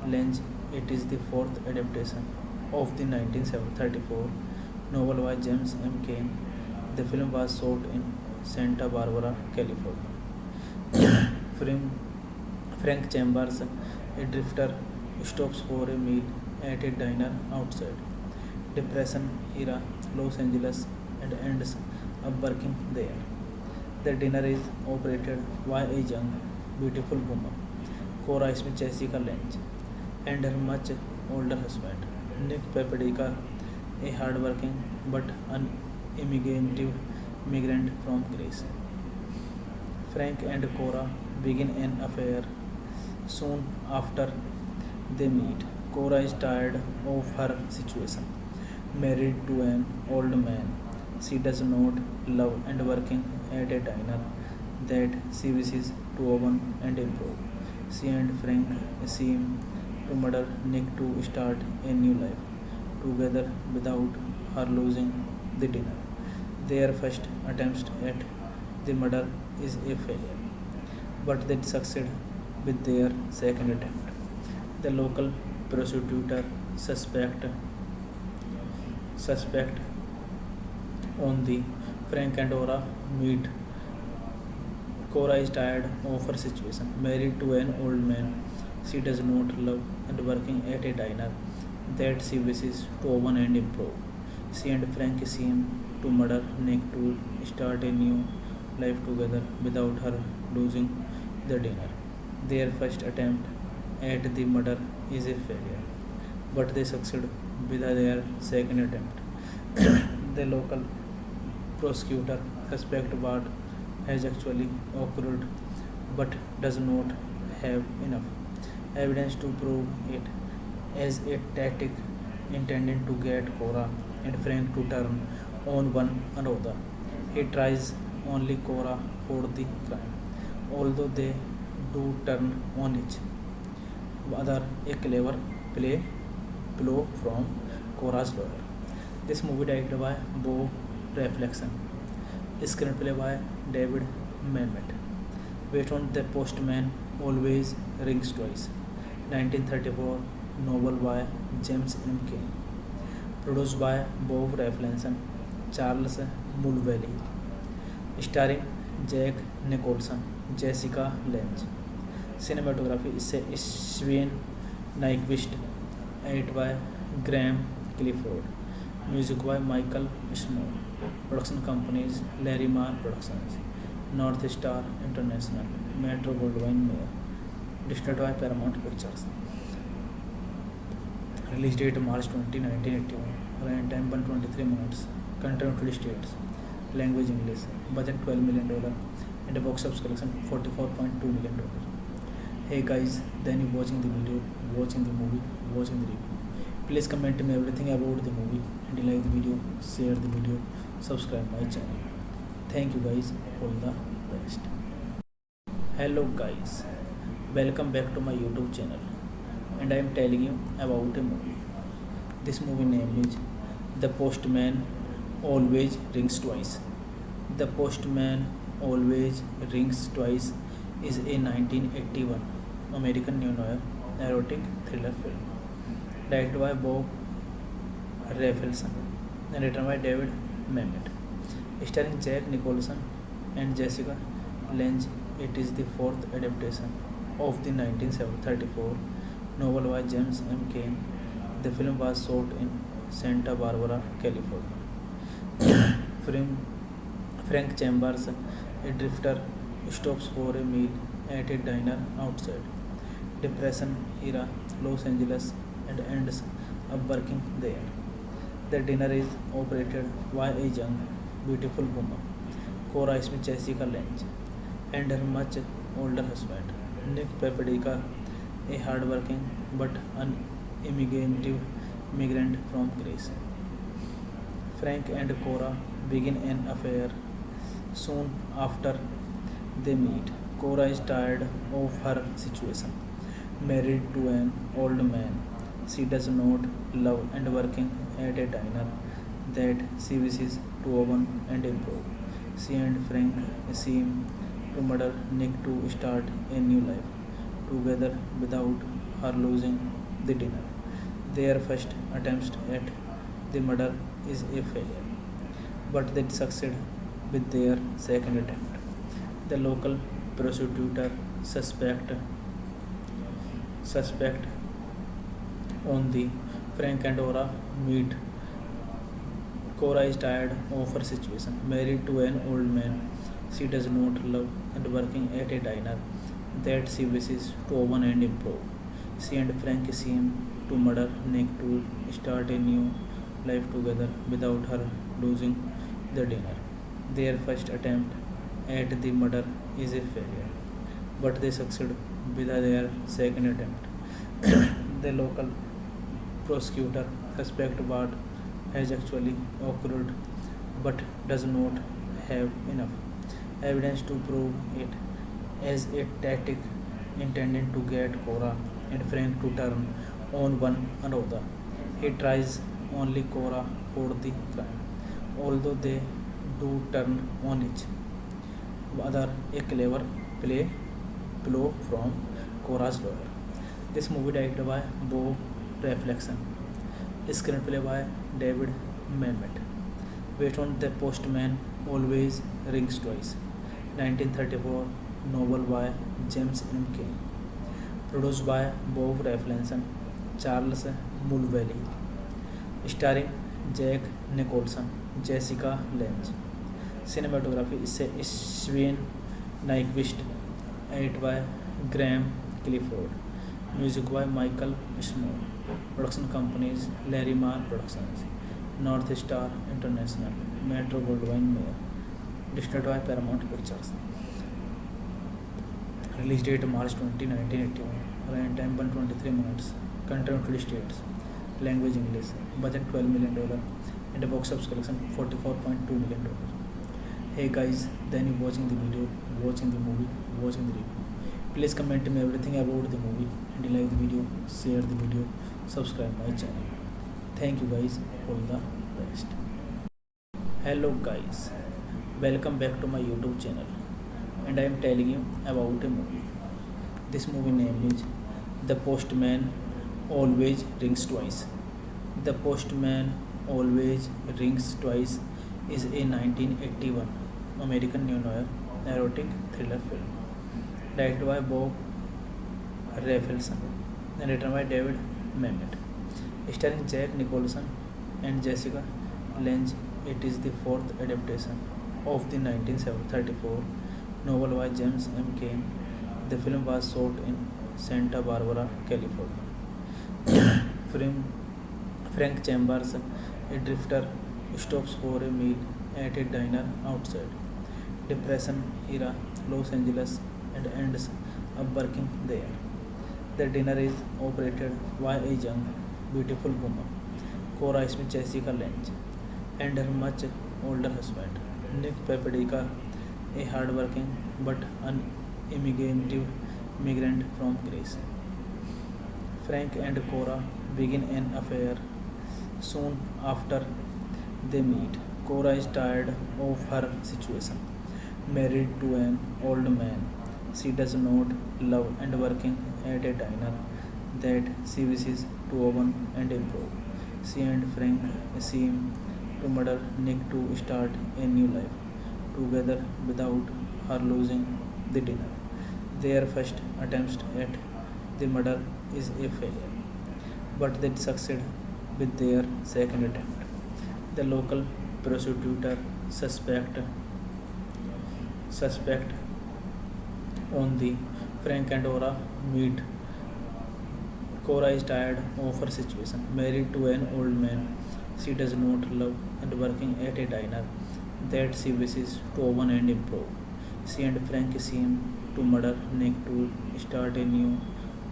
Lange. It is the fourth adaptation of the 1934 novel by James M. Cain. The film was shot in Santa Barbara, California. Frank Chambers, a drifter, stops for a meal at a diner outside Depression era Los Angeles and ends up working there. The dinner is operated by a young, beautiful woman, Cora Smith Jessica Lange, and her much older husband, Nick Papadika, a hardworking but unimmigrative migrant from Greece. Frank and Cora begin an affair soon after they meet. Cora is tired of her situation, married to an old man she does not love and working at a diner that she wishes to open and improve. She and Frank seem to murder Nick to start a new life together without her losing the dinner. Their first attempt at the murder is a failure, but they succeed with their second attempt. The local prosecutor suspect on the Frank and Cora meet. Cora is tired of her situation, married to an old man she does not love and working at a diner that she wishes to open and improve. She and Frank seem to murder Nick to start a new life together without her losing the dinner. Their first attempt at the murder is a failure, but they succeed with their second attempt. The local prosecutor suspects what has actually occurred but does not have enough evidence to prove it as a tactic intended to get Cora and Frank to turn on one another. He tries only Cora for the crime, although they do turn on each other, a clever play blow from Cora's lawyer. This movie directed by Bo Reflection, screenplay by David Mamet, based on The Postman Always Rings Twice, 1934 novel by James M. Cain, produced by Bob Reflection, Charles Mulvey, starring Jack Nicholson, Jessica Lange. Cinematography is Sven Nykvist, edited by Graham Clifford, music by Michael Small. Production companies Larry Mann Productions, North Star International, Metro Goldwyn Mayer. Distributed by Paramount Pictures. Release date March 20, 1981. Running time 123 minutes. Country United States. Language English. Budget $12 million. And a box office collection $44.2 million. Hey guys, then you watching the video, watching the movie, watching the review. Please comment me everything about the movie, and you like the video, share the video, subscribe my channel. Thank you guys, all the best. Hello guys, welcome back to my YouTube channel, and I am telling you about a movie. This movie name is The Postman Always Rings Twice. The Postman Always Rings Twice is a 1981 American neo-noir erotic thriller film directed by Bob Rafelson and written by David Mamet, starring Jack Nicholson and Jessica Lange. It is the fourth adaptation of the 1934 novel by James M. Cain. The film was shot in Santa Barbara, California. Frank Chambers, a drifter, stops for a meal at a diner outside Depression era Los Angeles and ends up working there. The dinner is operated by a young, beautiful woman, Cora Smith Jessica Lange, and her much older husband, Nick Papadika, a hardworking but unimmigrative migrant from Greece. Frank and Cora begin an affair soon after they meet. Cora is tired of her situation, married to an old man she does not love and working at a diner that she wishes to open and improve. She and Frank seem to murder Nick to start a new life together without her losing the dinner. Their first attempt at the murder is a failure, but they succeed with their second attempt. The local prosecutor suspect on the Frank and Ora meet. Cora is tired of her situation, married to an old man she does not love and working at a diner that she wishes to open and improve. She and Frank seem to murder Nick to start a new life together without her losing the dinner. Their first attempt at the murder is a failure, but they succeed with their second attempt. The local prosecutor suspects what has actually occurred but does not have enough evidence to prove it as a tactic intended to get Cora and Frank to turn on one another. He tries only Cora for the crime, although they do turn on each other, a clever play blow from Cora's lawyer. This movie directed by Bo Reflection, screenplay by David Mamet, based on The Postman Always Rings Twice, 1934 novel by James M. Cain, produced by Bob Reflection, Charles Mulvally, starring Jack Nicholson, Jessica Lange. Cinematography is Sven Nykvist, edited by Graham Clifford, music by Michael Snow. Production companies Larry Marr Productions, North Star International, Metro Goldwyn Mayer. Distributed by Paramount Pictures. Release date March 20, 1981. Running time 123 minutes. Country United States. Language English. Budget $12 million. And a box office collection $44.2 million. Hey guys, then you watching the video, watching the movie, watching the review. Please comment me everything about the movie and you like the video, share the video, subscribe my channel. Thank you guys, all the best. Hello guys, welcome back to my YouTube channel and I am telling you about a movie. This movie name is The Postman Always Rings Twice. The Postman Always Rings Twice is a 1981 American neo-noir erotic thriller film directed by Bob Rafelson and written by David Mamet, starring Jack Nicholson and Jessica Lange. It is the fourth adaptation of the 1934 novel by James M. Cain. The film was shot in Santa Barbara, California. Frank Chambers, a drifter, stops for a meal at a diner outside Depression era Los Angeles and ends up working there. The dinner is operated by a young, beautiful woman, Cora Smith Jessica Lange, and her much older husband, Nick Papadika, a hardworking but unimaginative migrant from Greece. Frank and Cora begin an affair. Soon after they meet, Cora is tired of her situation, married to an old man she does not love and working at a diner that she wishes to open and improve. She and Frank seem to murder Nick to start a new life together without her losing the dinner. Their first attempt at the murder is a failure, but they succeed with their second attempt. The local prosecutor suspect on the Frank and Ora meet. Cora is tired of her situation, married to an old man she does not love and working at a diner that she wishes to open and improve. She and Frank seem to murder Nick to start a new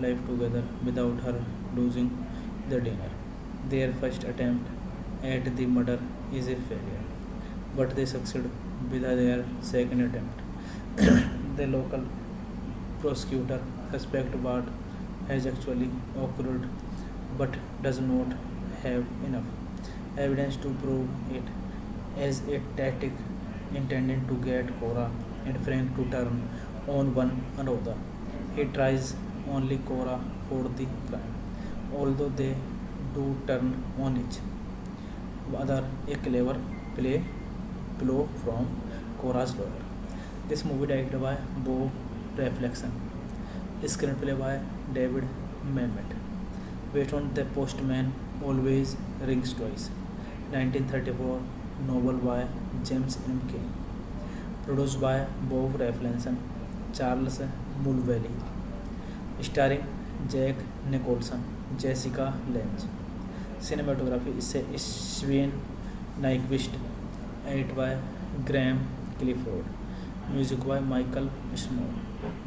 life together without her losing the dinner. Their first attempt at the murder is a failure, but they succeed with their second attempt. The local prosecutor suspects what has actually occurred but does not have enough evidence to prove it as a tactic intended to get Cora and Frank to turn on one another. He tries only Cora for the crime, although they do turn on each other, a clever play blow from Cora's lawyer. This movie directed by Bob Reflection, screenplay by David Mamet, based on The Postman always rings twice. 1934, novel by James M. Cain. Produced by Bob Raffleson, Charles Mulvey. Starring Jack Nicholson, Jessica Lange. Cinematography is Sven Nykvist. Edited by Graham Clifford. Music by Michael Small.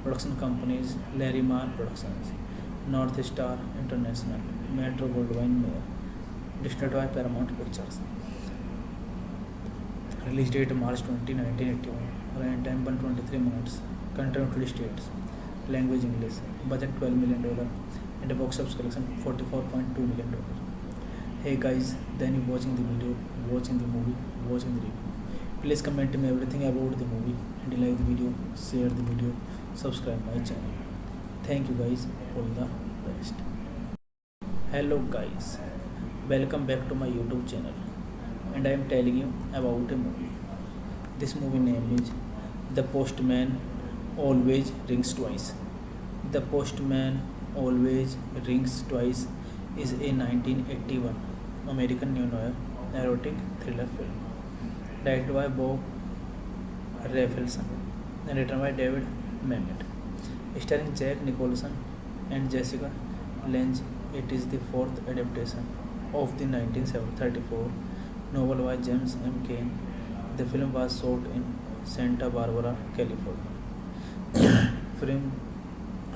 Production companies Larry Mann Productions, North Star International, Metro Goldwyn Mayer. Distributed by Paramount Pictures. Release date March 20, 1981. Running time 123 minutes. Country United States. Language English. Budget $12 million. And a box office collection $44.2 million. Hey guys, then you watching the video, watching the movie, watching the review. Please comment me everything about the movie, and you like the video, share the video, subscribe my channel. Thank you guys, all the best. Hello guys, welcome back to my YouTube channel, and I am telling you about a movie. This movie name is The Postman Always Rings Twice. The Postman Always Rings Twice is a 1981 American neo-noir erotic thriller film directed by Bob Raffleson and written by David Mamet, starring Jack Nicholson and Jessica Lange. It is the fourth adaptation of the 1934 novel by James M. Cain. The film was shot in Santa Barbara, California.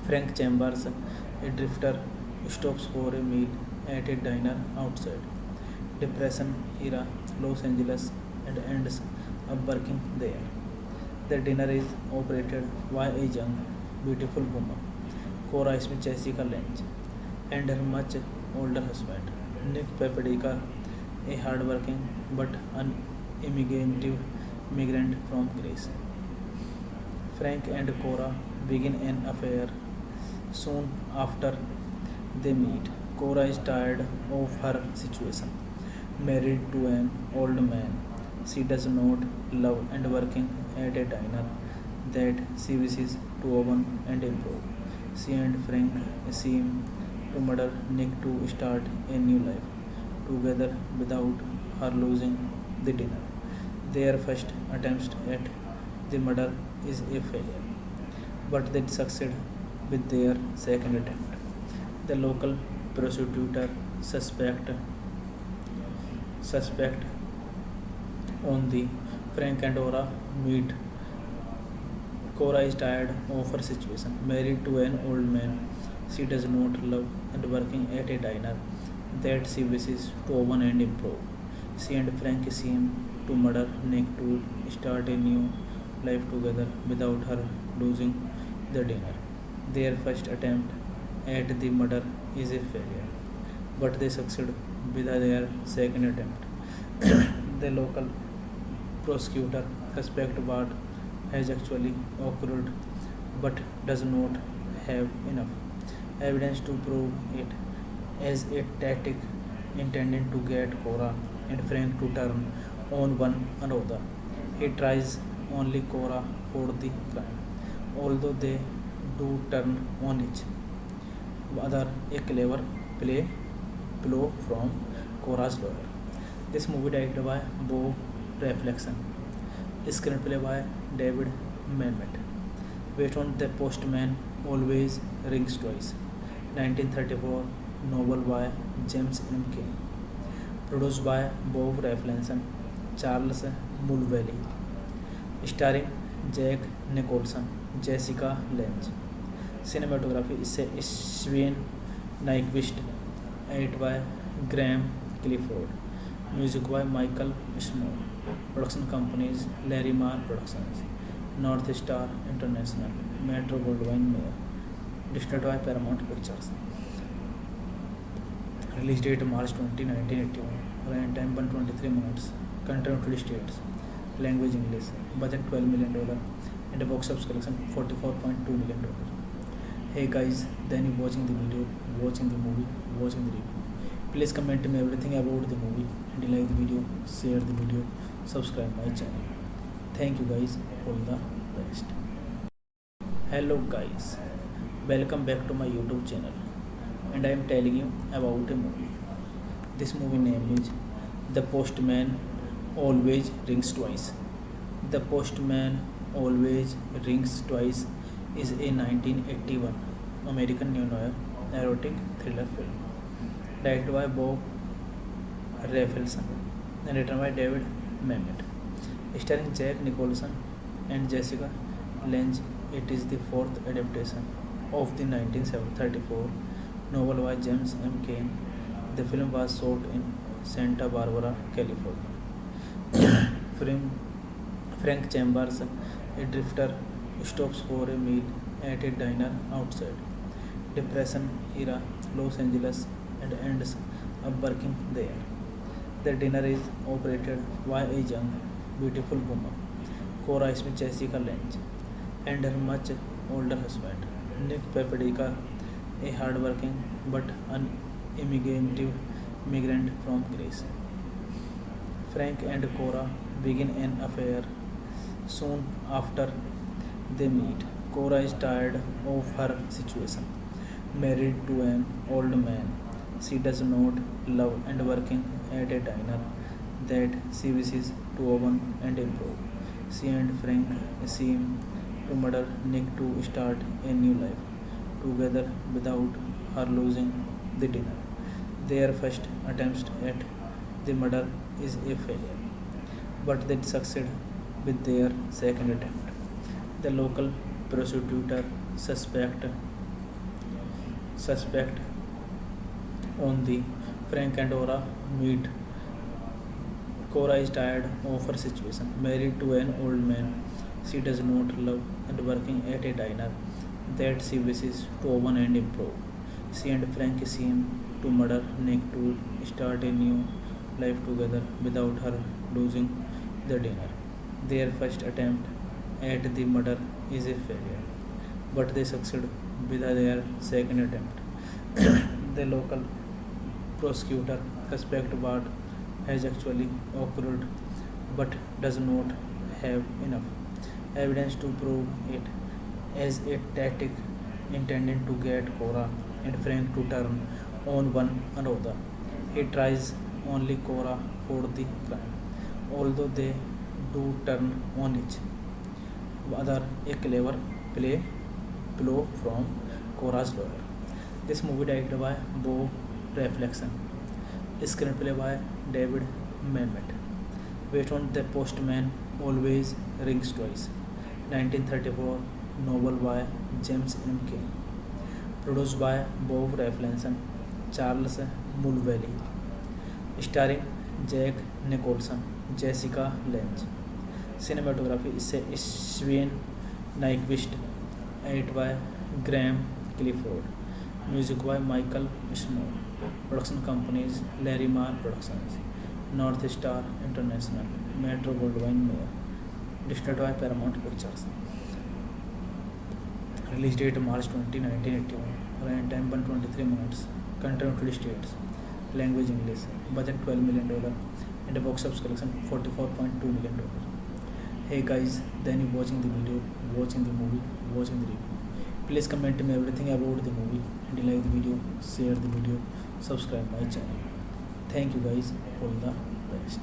Frank Chambers, a drifter, stops for a meal at a diner outside Depression-era Los Angeles and ends up working there. The dinner is operated by a young, beautiful woman, Cora Smith Jessica Lange, and her much older husband, Nick Papadika, a hardworking but unimaginative immigrant from Greece. Frank and Cora begin an affair soon after they meet. Cora is tired of her situation, married to an old man she does not love and working at a diner that she wishes to open and improve. She and Frank seem to murder Nick to start a new life together without her losing the dinner. Their first attempt at the murder is a failure, but they succeed with their second attempt. The local prosecutor suspect on the Frank and Cora meet. Cora is tired of her situation, married to an old man she does not love and working at a diner that she wishes to open and improve. She and Frank seem to murder Nick to start a new life together without her losing the dinner. Their first attempt at the murder is a failure, but they succeed with their second attempt. The local prosecutor suspects what has actually occurred but does not have enough evidence to prove it, as a tactic intended to get Cora and Frank to turn on one another. He tries only Cora for the crime, although they do turn on each other, a clever blow from Cora's lawyer. This movie directed by Bob Raffleson, screenplay by David Mamet, based on The Postman Always Rings Twice, 1934 novel by James M. Cain. Produced by Bob Raffleson, Charles Mulvey. Starring Jack Nicholson, Jessica Lange. Cinematography is Sven Nykvist. Edited by Graham Clifford. Music by Michael Small. Production companies Larry Mann Productions, North Star International, Metro Goldwyn Mayer. Distributed by Paramount Pictures. Release date March 20, 1981. Running time 123 minutes. Country United States. Language English. Budget $12 million. And a box office collection $44.2 million. Hey guys, then you watching the video, watching the movie, watching the review. Please comment me everything about the movie, and you like the video, share the video, subscribe my channel. Thank you guys, all the best. Hello guys, welcome back to my YouTube channel, and I am telling you about a movie. This movie name is The Postman Always Rings Twice. The Postman Always Rings Twice is a 1981 American neo-noir erotic thriller film directed by Bob Rafelson and written by David Mamet, starring Jack Nicholson and Jessica Lange. It is the fourth adaptation of the 1934 novel by James M. Cain. The film was shot in Santa Barbara, California. Frank Chambers, a drifter, stops for a meal at a diner outside Depression era Los Angeles and ends up working there. The dinner is operated by a young, beautiful woman, Cora Smith Jessica Lange, and her much older husband, Nick Papadika, a hardworking but unimaginative migrant from Greece. Frank and Cora begin an affair soon after they meet. Cora is tired of her situation, married to an old man she does not love and working at a diner that she wishes to open and improve. She and Frank seem to murder Nick to start a new life together without her losing the dinner. Their first attempt at the murder is a failure, but they succeed with their second attempt. The local prosecutor suspect on the Frank and Cora meet. Cora is tired of her situation, married to an old man she does not love and working at a diner that she wishes to open and improve. She and Frank seem to murder Nick to start a new life together without her losing the dinner. Their first attempt at the murder is a failure, but they succeed with their second attempt. The local prosecutor suspects what has actually occurred but does not have enough evidence to prove it as a tactic intended to get Cora and Frank to turn on one another. He tries only Cora for the crime, although they do turn on each other, a clever blow from Cora's lawyer. This movie directed by Bo Reflection, screenplay by David Mamet, based on The Postman Always Rings Twice, 1934 novel by James M. Cain, produced by Bob Reflection, Charles Mulvally, starring Jack Nicholson, Jessica Lange. Cinematography is Sven Nykvist, edited by Graham Clifford, music by Michael Small. Production companies Larimar Productions, North Star International, Metro Goldwyn Mayer. Distributed by Paramount Pictures. Release date March 20, 1981. Running time 123 minutes. Country United States. Language English. Budget $12 million. And a box office collection $44.2 million. Hey guys, then you watching the video, watching the movie, watching the review. Please comment me everything about the movie, and you like the video, share the video, subscribe my channel. Thank you guys, all the best.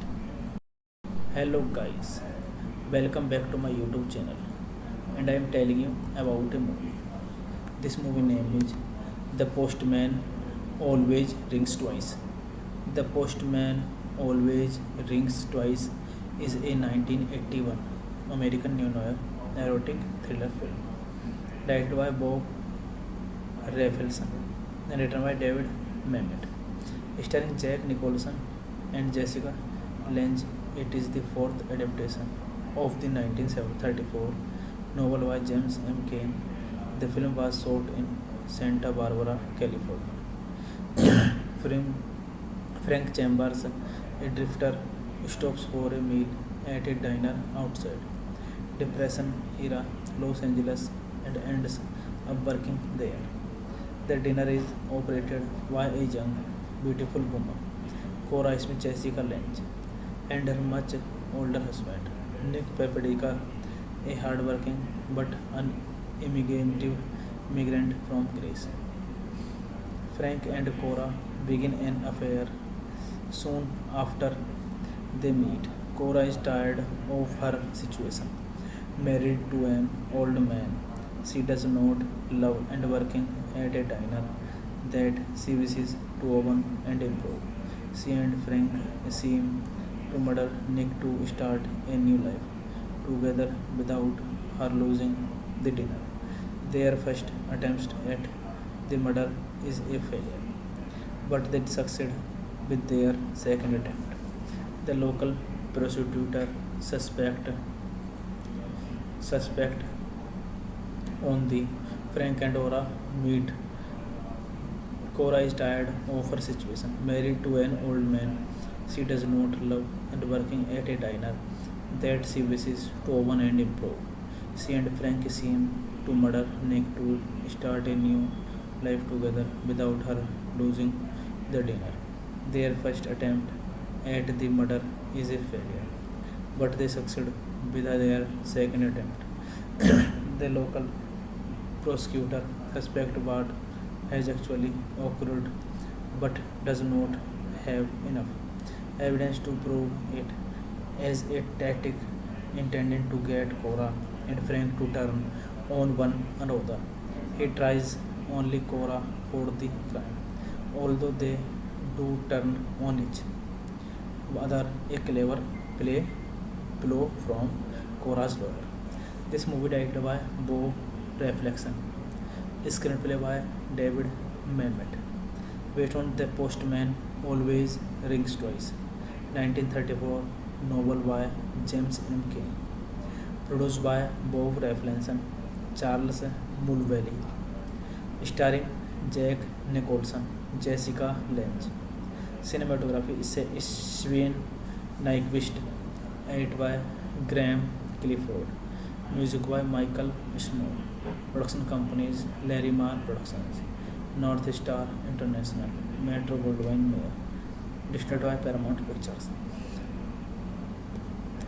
Hello guys, welcome back to my YouTube channel, and I am telling you about a movie. This movie name is The Postman Always Rings Twice. The Postman Always Rings Twice is a 1981 American neo-noir erotic thriller film directed by Bob Rafelson and written by David Mamet, starring Jack Nicholson and Jessica Lange. It is the fourth adaptation of the 1934 novel by James M. Cain. The film was shot in Santa Barbara, California. Frank Chambers, a drifter, stops for a meal at a diner outside Depression era Los Angeles and ends up working there. The dinner is operated by a young, beautiful woman, Cora Smith Jessica Lange, and her much older husband, Nick Papadika, a hardworking but unimaginative migrant from Greece. Frank and Cora begin an affair Soon after they meet, Cora is tired of her situation. Married to an old man, she does not love and working at a diner that she wishes to open and improve. She and Frank seem to murder Nick to start a new life together without her losing the dinner. Their first attempt at the murder is a failure, but they succeed with their second attempt. The local prosecutor suspect on the Frank and Ora meet. Cora is tired of her situation. Married to an old man she does not love and working at a diner that she wishes to open and improve. She and Frank seem to murder Nick to start a new life together without her losing the dinner. Their first attempt at the murder is a failure, but they succeed with their second attempt. The local prosecutor suspects what has actually occurred but does not have enough evidence to prove it as a tactic intended to get Cora and Frank to turn on one another. He tries only Cora for the crime, although they do turn on each other, a clever play blow from Cora's lawyer. This movie directed by Bo Reflection, screenplay by David Mamet, based on The Postman Always Rings Twice, 1934, novel by James M. Cain, produced by Bob Reflection, Charles Mulvey, starring Jack Nicholson, Jessica Lange. Cinematography is Sven Nykvist, edited by Graham Clifford, music by Michael Small. Production companies Larry Marr Productions, North Star International, Metro Goldwyn Mayer. Distributed by Paramount Pictures.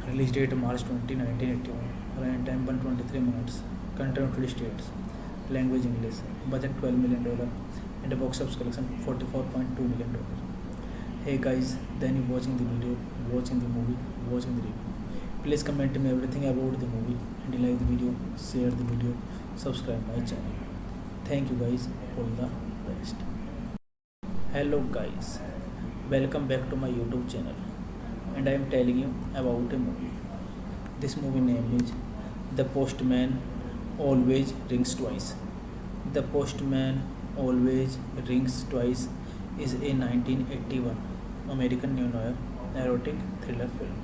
Release date March 20, 1981. Running time 123 minutes. Country United States. Language English. Budget $12 million. And a box office collection $44.2 million. Hey guys, then you watching the video, watching the movie, watching the review. Please comment me everything about the movie, and you like the video, share the video, subscribe my channel. Thank you guys, all the best. Hello guys, welcome back to my YouTube channel, and I am telling you about a movie. This movie name is The Postman Always Rings Twice. The Postman Always Rings Twice is a 1981 American neo-noir erotic thriller film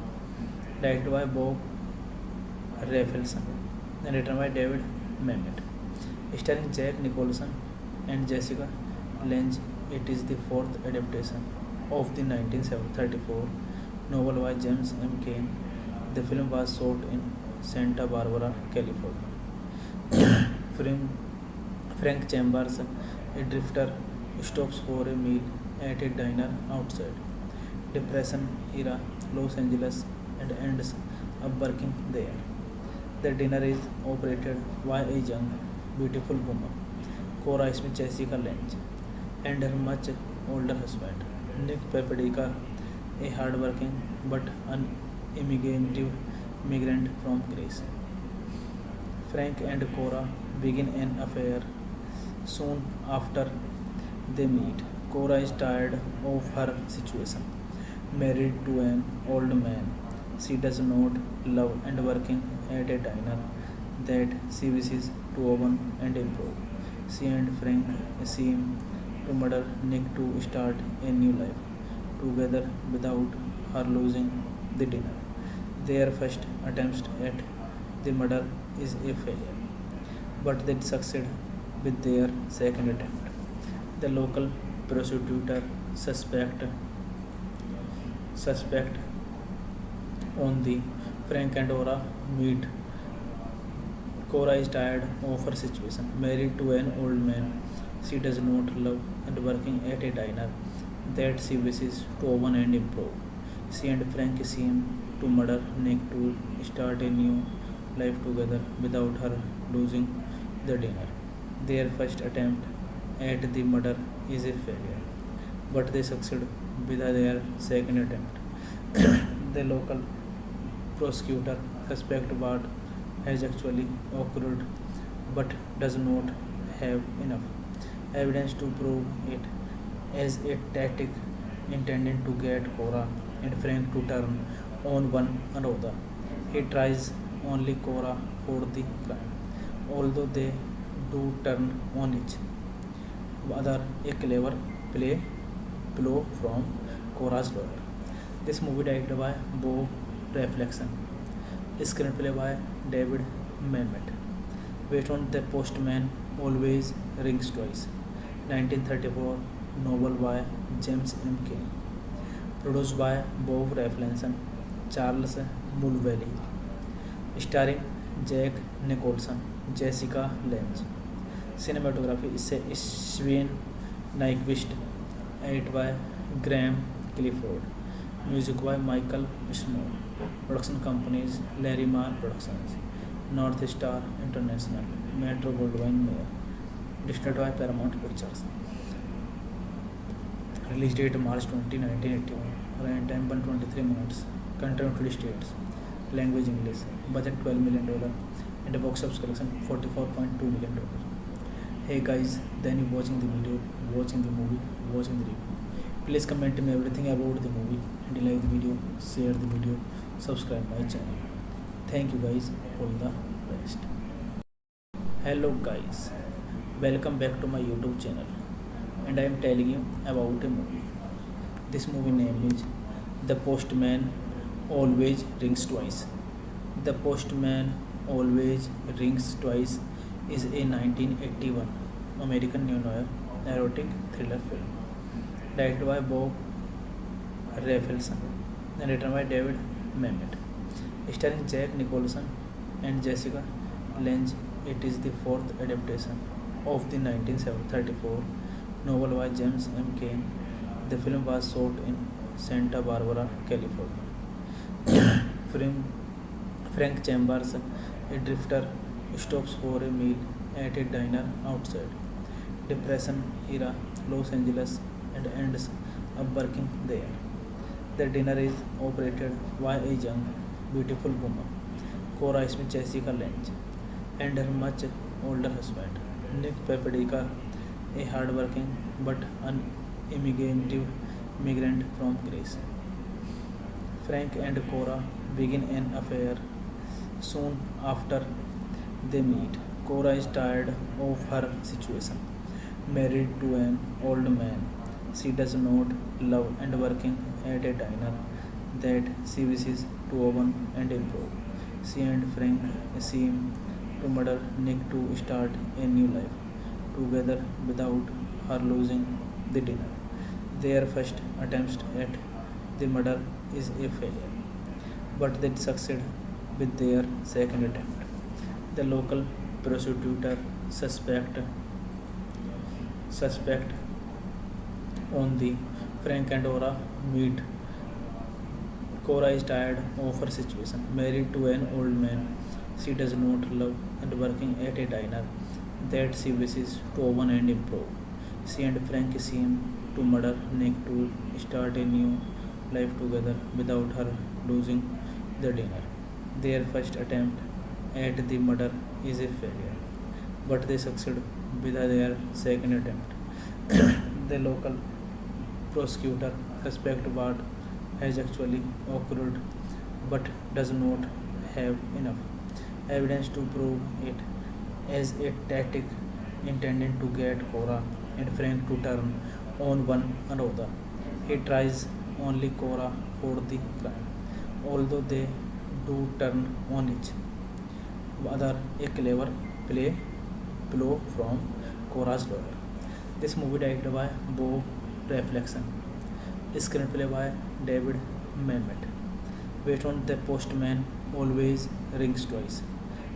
directed by Bob Rafelson and written by David Mamet, starring Jack Nicholson and Jessica Lange. It is the fourth adaptation of the 1934 novel by James M. Cain. The film was shot in Santa Barbara, California. Frank Chambers, a drifter, stops for a meal at a diner outside Depression era Los Angeles and ends up working there. The dinner is operated by a young, beautiful woman, Cora Smith Jessica Lange, and her much older husband, Nick Papadika, a hardworking but unimaginative migrant from Greece. Frank and Cora begin an affair. Soon after they meet, Cora is tired of her situation. Married to an old man she does not love and working at a diner that she wishes to open and improve. She and Frank seem to murder Nick to start a new life together without her losing the dinner. Their first attempt at the murder is a failure, but they succeed with their second attempt. The local prosecutor suspect on the Frank and Ora meet. Cora is tired of her situation. Married to an old man she does not love and working at a diner that she wishes to open and improve. She and Frank seem to murder Nick to start a new life together without her losing the dinner. Their first attempt at the murder is a failure, but they succeed with their second attempt. The local prosecutor suspects what has actually occurred but does not have enough evidence to prove it as a tactic intended to get Cora and Frank to turn on one another. He tries only Cora for the crime, although they do turn on each other a clever play blow from Cora's lawyer. This movie directed by Bob Reflection, screenplay by David Mamet, based on The Postman Always Rings Twice, 1934 novel by James M. Cain, produced by Bob Reflection, Charles Mulvally, starring Jack Nicholson, Jessica Lange. Cinematography is Sven Nykvist, edited by Graham Clifford, music by Michael Small. Production companies Larry Marr Productions, North Star International, Metro Goldwyn Mayer. Distributed by Paramount Pictures. Release date March 20, 1981. Running time 123 minutes. Country United States. Language English. Budget $12 million. And a box office collection $44.2 million. Hey guys, then you watching the video, watching the movie, watching the review. Please comment me everything about the movie, and like the video, share the video, subscribe my channel. Thank you guys, all the best. Hello guys, welcome back to my YouTube channel, and I am telling you about a movie. This movie name is The Postman Always Rings Twice. The Postman Always Rings Twice is a 1981 American neo-noir erotic thriller film directed by Bob Rafelson and written by David Mamet, starring Jack Nicholson and Jessica Lange. It is the fourth adaptation of the 1934 novel by James M. Cain. The film was shot in Santa Barbara, California. Frank Chambers, a drifter, stops for a meal at a diner outside Depression era Los Angeles and ends up working there. The dinner is operated by a young, beautiful woman, Cora Smith Jessica Lange, and her much older husband, Nick Papadika, a hardworking but unimaginative migrant from Greece. Frank and Cora begin an affair. Soon after they meet, Cora is tired of her situation. Married to an old man she does not love and working at a diner that she wishes to open and improve, she and Frank seem to murder Nick to start a new life together without her losing the dinner. Their first attempt at the murder is a failure, but they succeed with their second attempt. The local prosecutor suspect on the Frank and Cora meet. Cora is tired of her situation, married to an old man she does not love and working at a diner that she wishes to open and improve. She and Frank seem to murder Nick to start a new life together without her losing the dinner. Their first attempt at the murder is a failure, but they succeed with their second attempt. The local prosecutor suspects what has actually occurred but does not have enough evidence to prove it as a tactic intended to get Cora and Frank to turn on one another. He tries only Cora for the crime, although they do turn on each other a clever play blow from Cora's lawyer. This movie directed by Bob Reflection, screenplay by David Mamet, based on The Postman Always Rings Twice,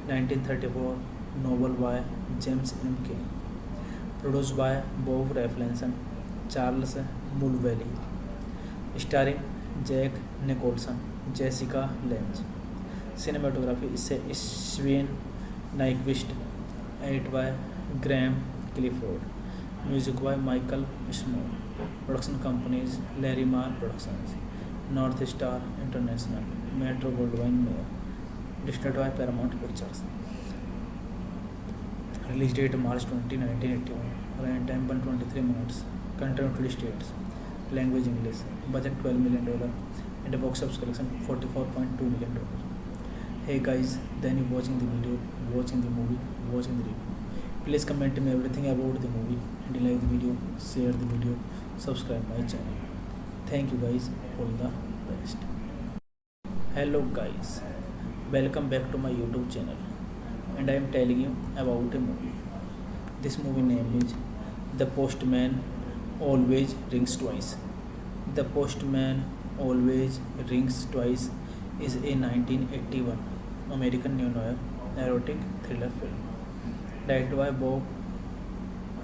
1934 novel by James M. Cain, produced by Bob Reflection, Charles Mulvally, starring Jack Nicholson, Jessica Lange. Cinematography is Sven Nykvist, edited by Graham Clifford, music by Michael Small. Production companies Larry Marr Productions, North Star International, Metro Goldwyn Mayer. Distributed by Paramount Pictures. Release date March 20, 1981. Running time 123 minutes. Country United States. Language English. Budget $12 million. And a box office collection $44.2 million. Hey guys, then you watching the video, watching the movie, watching the review. Please comment me everything about the movie, and you like the video, share the video, subscribe my channel. Thank you guys, all the best. Hello guys, welcome back to my YouTube channel, and I am telling you about a movie. This movie name is The Postman Always Rings Twice. The Postman Always Rings Twice is a 1981 American neo-noir erotic thriller film directed by Bob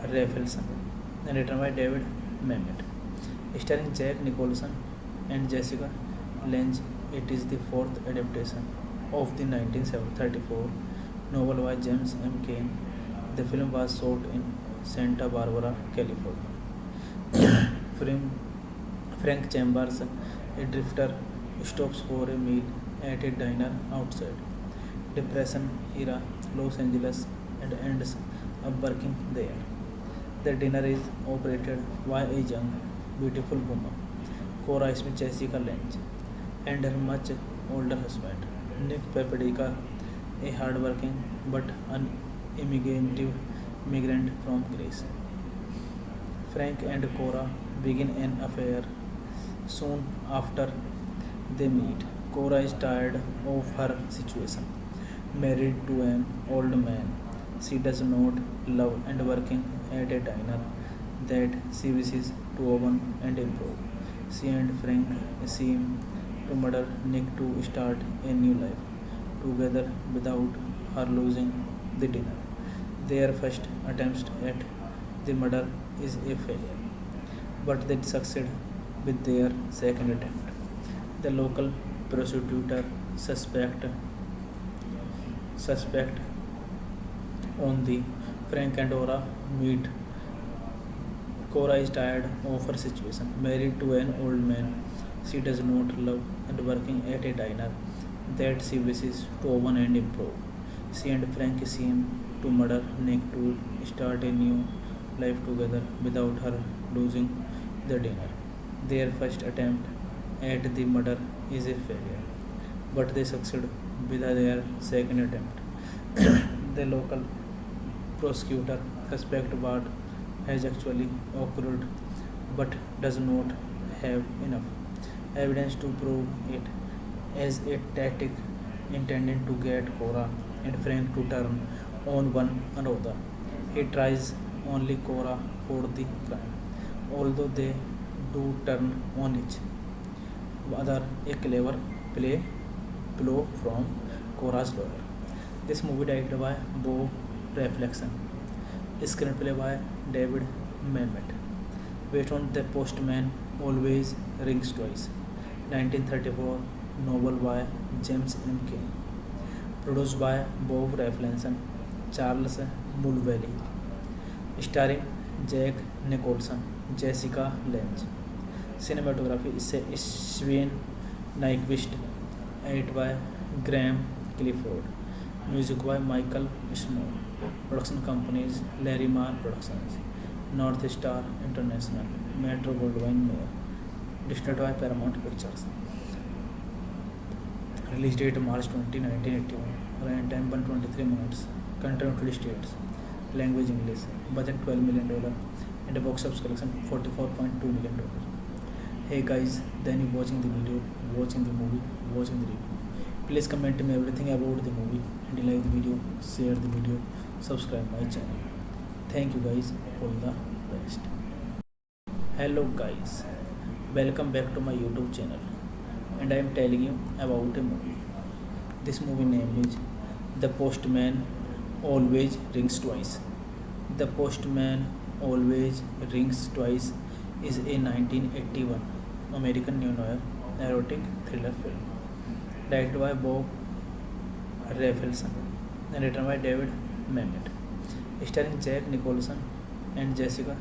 Rafelson and written by David Mamet, starring Jack Nicholson and Jessica Lange. It is the fourth adaptation of the 1934 novel by James M. Cain. The film was shot in Santa Barbara, California. Frank Chambers, a drifter, stops for a meal at a diner outside Depression-era Los Angeles and ends up working there. The dinner is operated by a young, beautiful woman, Cora Smith Jessica Lange, and her much older husband, Nick Papadika, a hardworking but unimaginative migrant from Greece. Frank and Cora begin an affair soon after they meet. Cora is tired of her situation, married to an old man she does not love and working at a diner that she wishes to open and improve. She and Frank seem to murder Nick to start a new life together without her losing the dinner. Their first attempt at the murder is a failure, but they succeed with their second attempt. The local prosecutor suspect on the Frank and Cora meet. Cora is tired of her situation, married to an old man she does not love and working at a diner that she wishes to open and improve. She and Frank seem to murder Nick to start a new life together without her losing the dinner. Their first attempt at the murder is a failure, but they succeed with their second attempt. The local prosecutor suspects what has actually occurred but does not have enough evidence to prove it, as a tactic intended to get Cora and Frank to turn on one another. He tries only Cora for the crime, although they do turn on each other, a clever blow from Cora's lawyer. This movie directed by Bo Reflection, screenplay by David Mamet, based on The Postman Always Rings Twice, 1934 novel by James M. Cain, produced by Bob Rafelson, Charles Mulvey, starring Jack Nicholson, Jessica Lange. Cinematography is Sven Nykvist, edited by Graham Clifford. Music by Michael Small. Production companies Larry Marr Productions, North Star International, Metro Goldwyn Mayer. Distributed by Paramount Pictures. Release date March 20, 1981. Running time 123 minutes. Country United States. Language English. Budget $12 million. And a box office collection $44.2 million. Hey guys, then you watching the video, watching the movie, watching the review. Please comment me everything about the movie, and you like the video, share the video, subscribe my channel. Thank you guys, all the best. Hello guys, welcome back to my YouTube channel, and I am telling you about a movie. This movie name is The Postman Always Rings Twice. The Postman Always Rings Twice is a 1981 American neo-noir erotic thriller film directed by Bob Rafelson and written by David Mamet, starring Jack Nicholson and Jessica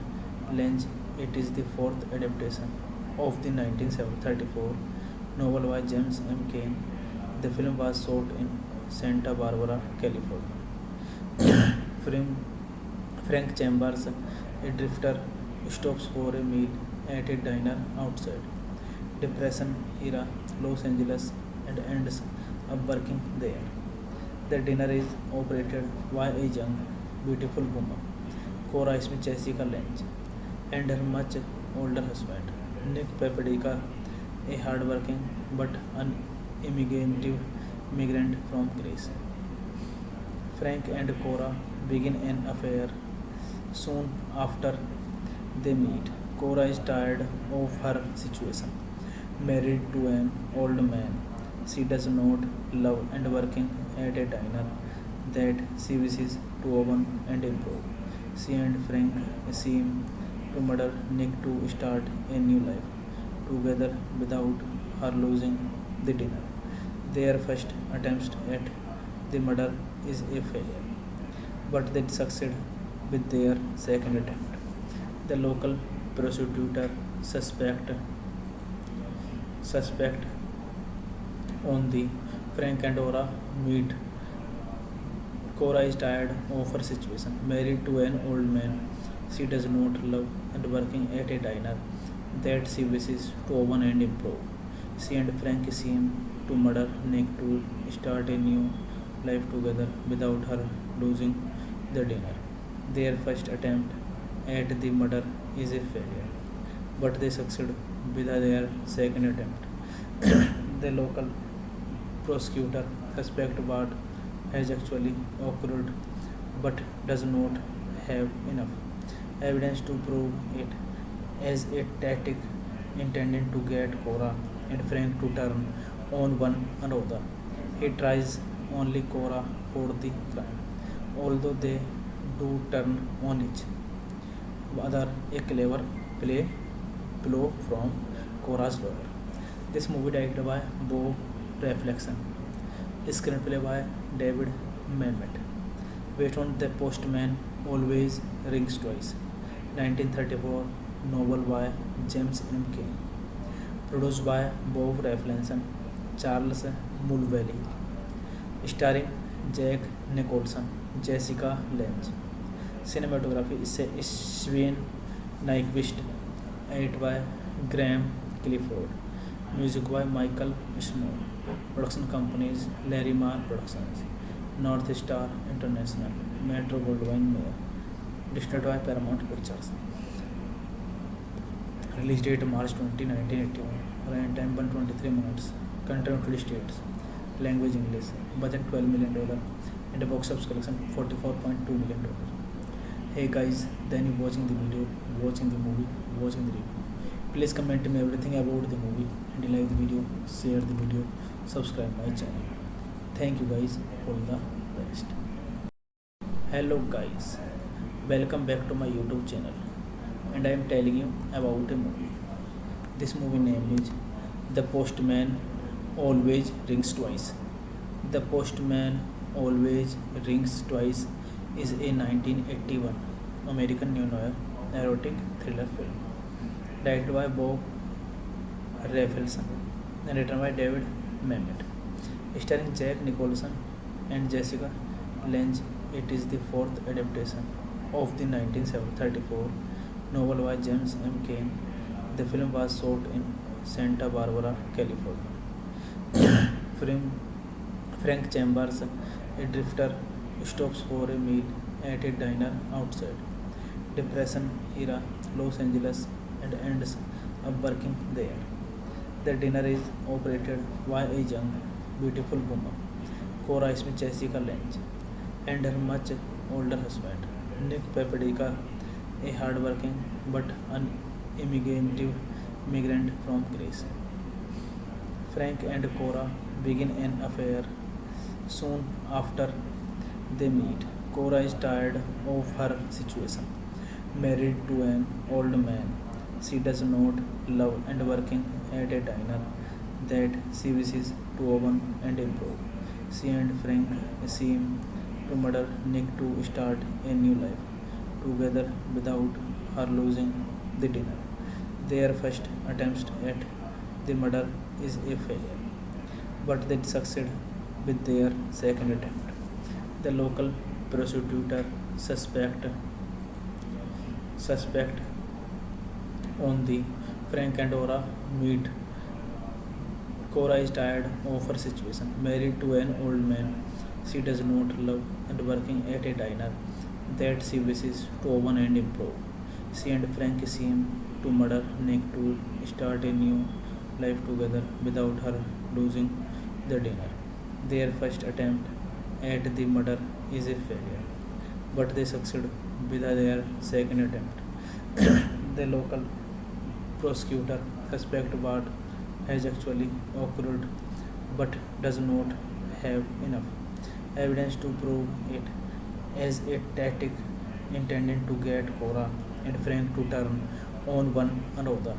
Lange. It is the fourth adaptation of the 1934 novel by James M. Cain. The film was shot in Santa Barbara, California. Film Frank Chambers, a drifter, stops for a meal at a diner outside Depression era Los Angeles and ends up working there. The dinner is operated by a young, beautiful woman, Cora Smith Jessica Lange, and her much older husband, Nick Papadika, a hardworking but unimaginative migrant from Greece. Frank and Cora begin an affair soon after they meet. Cora is tired of her situation, married to an old man she does not love and working at a diner that she wishes to open and improve. She and Frank seem to murder Nick to start a new life together without her losing the dinner. Their first attempt at the murder is a failure, but they succeed with their second attempt. The local prosecutor suspect on the Frank and Cora meet. Cora is tired of her situation, married to an old man she does not love and working at a diner that she wishes to open and improve. She and Frank seem to murder Nick to start a new life together without her losing the dinner. Their first attempt at the murder is a failure, but they succeed with their second attempt. The local prosecutor suspects what has actually occurred but does not have enough evidence to prove it as a tactic intended to get Cora and Frank to turn on one another. He tries only Cora for the crime, although they do turn on each other, a clever blow from Cora's lawyer. This movie directed by Bob Reflection, screenplay by David Mamet, based on The Postman Always Rings Twice, 1934 novel by James M. Cain, produced by Bob Reflection, Charles Mulvally, starring Jack Nicholson, Jessica Lange. Cinematography is Sven Nykvist, edited by Graham Clifford, music by Michael Snow. Production companies Larimar Productions, North Star International, Metro Goldwyn Mayer. Distributed by Paramount Pictures. Release date March 20, 1981. Running time 123 minutes. Country United States. Language English. Budget $12 million. And a box office collection $44.2 million. Hey guys, then you watching the video, watching the movie, watching the review. Please comment me everything about the movie and you like the video, share the video, subscribe my channel. Thank you guys, all the best. Hello guys, welcome back to my YouTube channel and I am telling you about a movie. This movie name is The Postman Always Rings Twice. The Postman Always Rings Twice is a 1981 American neo-noir erotic thriller film directed by Bob Rafelson and written by David Mamet, starring Jack Nicholson and Jessica Lange. It is the fourth adaptation of the 1934 novel by James M. Cain. The film was shot in Santa Barbara, California. Frank Chambers, a drifter, stops for a meal at a diner outside Depression era Los Angeles and ends up working there. The dinner is operated by a young, beautiful woman, Cora Smith Jessica Lange, and her much older husband, Nick Papadika, a hardworking but unimaginative migrant from Greece. Frank and Cora begin an affair soon after they meet. Cora is tired of her situation, married to an old man she does not love and working at a diner that she wishes to open and improve. She and Frank seem to murder Nick to start a new life together without her losing the dinner. Their first attempt at the murder is a failure, but they succeed with their second attempt. The local prosecutor suspect on the Frank and Ora meet. Cora is tired of her situation, married to an old man she does not love and working at a diner that she wishes to open and improve. She and Frank seem to murder Nick to start a new life together without her losing the dinner. Their first attempt at the murder is a failure, but they succeed with their second attempt. The local prosecutor suspects what has actually occurred but does not have enough evidence to prove it as a tactic intended to get Cora and Frank to turn on one another.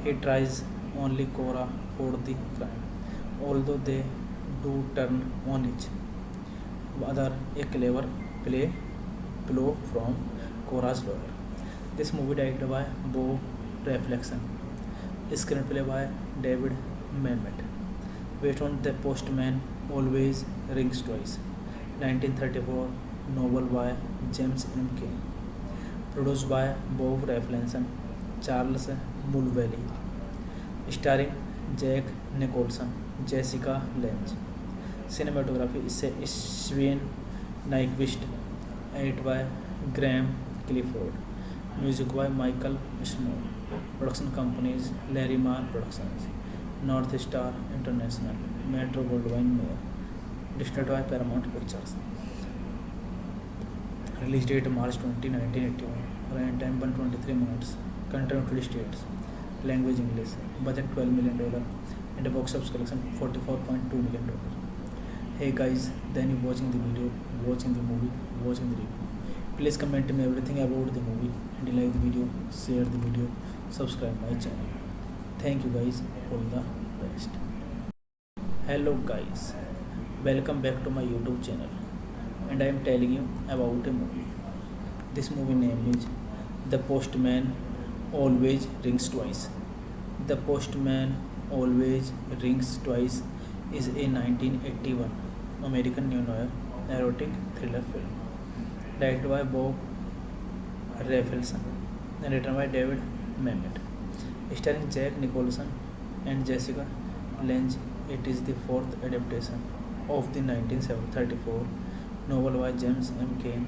He tries only Cora for the crime, although they do turn on each other, a clever play blow from Cora's lawyer. This movie directed by Bo Reflection, screenplay by David Mamet, based on The Postman Always Rings Twice, 1934, novel by James M. Cain, produced by Bob Reflection, Charles Mulvey, starring Jack Nicholson, Jessica Lange. Cinematography is Sven Nykvist, edited by Graham Clifford, music by Michael Small. Production companies Larry Marr Productions, North Star International, Metro Goldwyn Mayer. Distributed by Paramount Pictures. Release date March 20, 1981. Running time 123 minutes. Country United States. Language English. Budget $12 million. And a box office collection $44.2 million. Hey guys, then you watching the video, watching the movie, watching the review. Please comment me everything about the movie, and like the video, share the video, subscribe my channel. Thank you guys, all the best. Hello guys, welcome back to my YouTube channel, and I am telling you about a movie. This movie name is The Postman Always Rings Twice. The Postman Always Rings Twice is a 1981 American neo-noir erotic thriller film directed by Bob Rafelson and written by David Mamet, starring Jack Nicholson and Jessica Lange. It is the fourth adaptation of the 1934 novel by James M. Cain.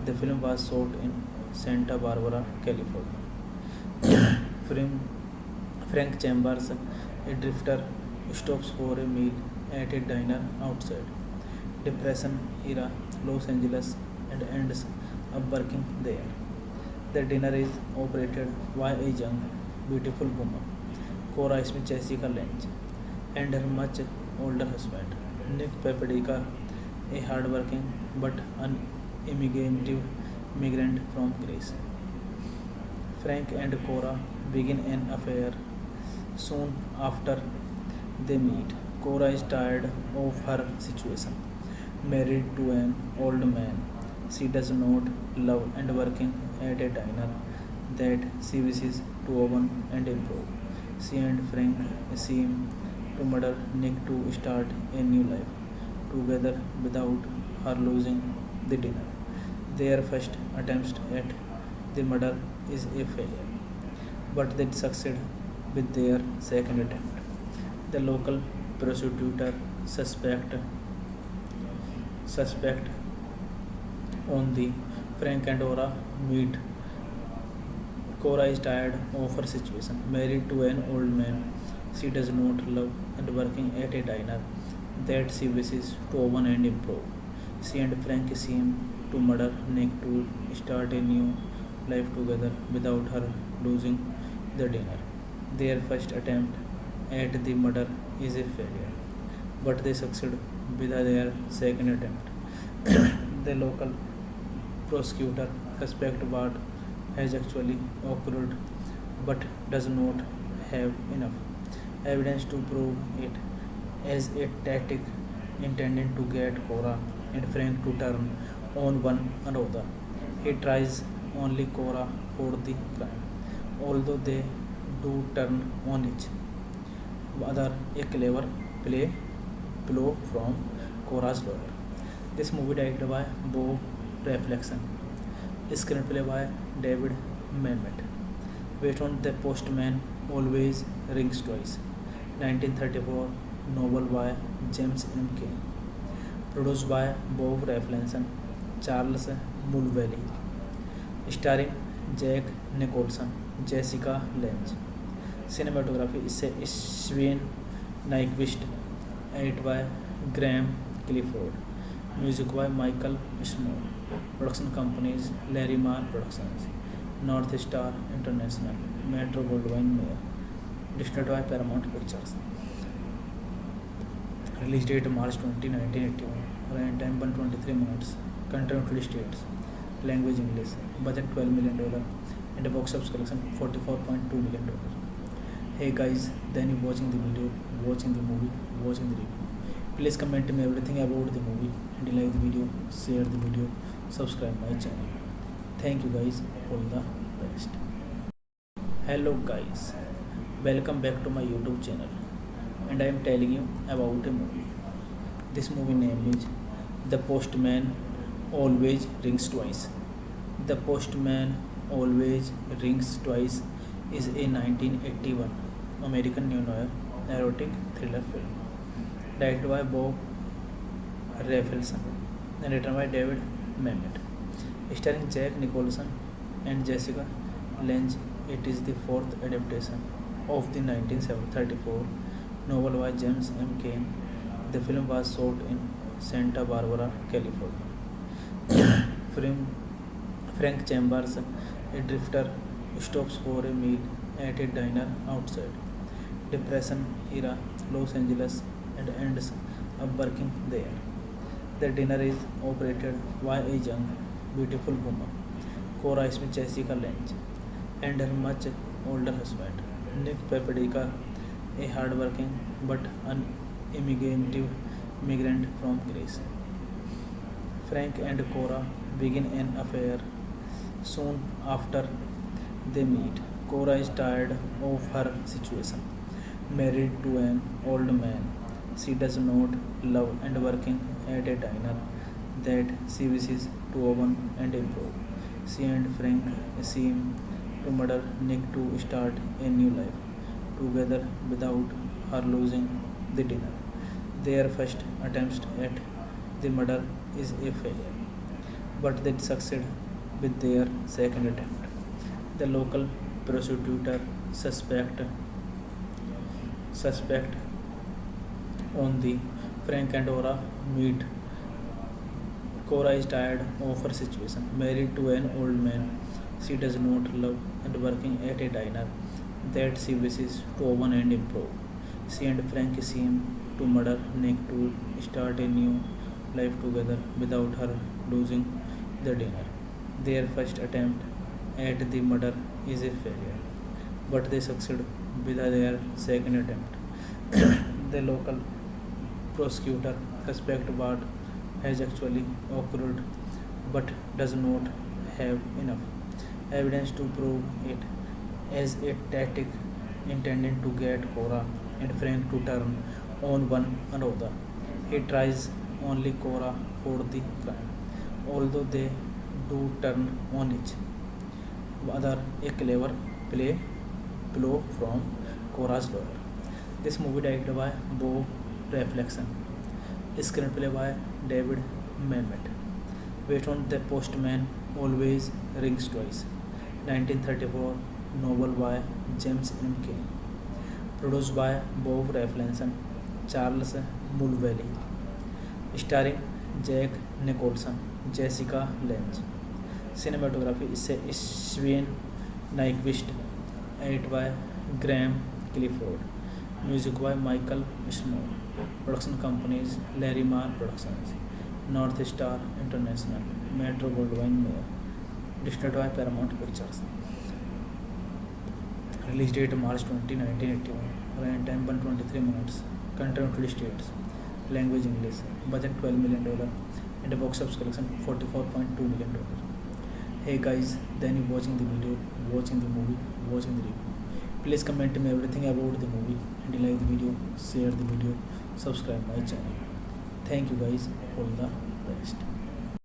The film was shot in Santa Barbara, California. Frank Chambers, a drifter, stops for a meal at a diner outside Depression era Los Angeles and ends up working there. The dinner is operated by a young, beautiful woman, Cora Smith Jessica Lange, and her much older husband, Nick Papadika, a hardworking but unimaginative migrant from Greece. Frank and Cora begin an affair soon after they meet. Cora is tired of her situation, married to an old man she does not love and working at a diner that she wishes to open and improve. She and Frank seem to murder Nick to start a new life together without her losing the dinner. Their first attempt at the murder is a failure, but they succeed with their second attempt. The local prosecutor suspect on the Frank and Ora meet. Cora is tired of her situation, married to an old man she does not love and working at a diner that she wishes to open and improve. She and Frank seem to murder Nick to start a new life together without her losing the dinner. Their first attempt at the murder is a failure, but they succeed with their second attempt. The local prosecutor suspects what has actually occurred but does not have enough evidence to prove it as a tactic intended to get Cora and Frank to turn on one another. He tries only Cora for the crime, although they do turn on each other a clever blow from Cora's lawyer. This movie directed by Bo Reflection, screenplay by David Mamet, based on The Postman Always Rings Twice, 1934 novel by James M. Cain, produced by Bob Reflection, Charles Mulvally, starring Jack Nicholson, Jessica Lange. Cinematography is Sven Nykvist, edited by Graham Clifford, music by Michael Small. Production companies Larry Marr Productions, North Star International, Metro Goldwyn Mayer. Distributed by Paramount Pictures. Release date March 20, 1981. Running time 123 minutes. Country United States. Language English. Budget $12 million. And a box office collection $44.2 million. Hey guys, then you watching the video, watching the movie, watching the review. Please comment me everything about the movie, and like the video, share the video, subscribe my channel. Thank you guys, all the best. Hello guys, welcome back to my YouTube channel, and I am telling you about a movie. This movie name is The Postman Always Rings Twice. The Postman Always Rings Twice is a 1981 American neo-noir erotic thriller film directed by Bob Rafelson and written by David Mamet, starring Jack Nicholson and Jessica Lange. It is the fourth adaptation of the 1934 novel by James M. Cain. The film was shot in Santa Barbara, California. Frank Chambers, a drifter, stops for a meal at a diner outside Depression era Los Angeles and ends up working there. The dinner is operated by a young, beautiful woman, Cora Smith Jessica Lange, and her much older husband, Nick Papadika, a hardworking but unimaginative immigrant from Greece. Frank and Cora begin an affair. Soon after they meet, Cora is tired of her situation, married to an old man she does not love and working at a diner that she wishes to open and improve. She and Frank seem to murder Nick to start a new life together without her losing the dinner. Their first attempt at the murder is a failure, but they succeed with their second attempt. The local prosecutor suspect on the Frank and Cora meet. Cora is tired of her situation, married to an old man she does not love and working at a diner that she wishes to open and improve. She and Frank seem to murder Nick to start a new life together without her losing the dinner. Their first attempt at the murder is a failure, but they succeed with their second attempt. The local prosecutor suspects what has actually occurred but does not have enough evidence to prove it, as a tactic intended to get Cora and Frank to turn on one another. He tries only Cora for the crime, although they do turn on each other a clever blow from Cora's lawyer. This movie directed by Bo Reflection, screenplay by David Mamet, based on The Postman Always Rings Twice, 1934 novel by James M. Cain, produced by Bob Reflection, Charles Mulvally, starring Jack Nicholson, Jessica Lange. Cinematography is Sven Nykvist, edited by Graham Clifford, music by Michael Small. Production companies Larry Marr Productions, North Star International, Metro Goldwyn Mayer. Distributed by Paramount Pictures. Release date March 20, 1981. Running time 123 minutes. Country United States. Language English. Budget $12 million. And a box office collection $44.2 million. hey guys, then you watching the video, watching the movie, watching the review. Please comment me everything about the movie, and you like the video, share the video, subscribe my channel. Thank you guys, all the best.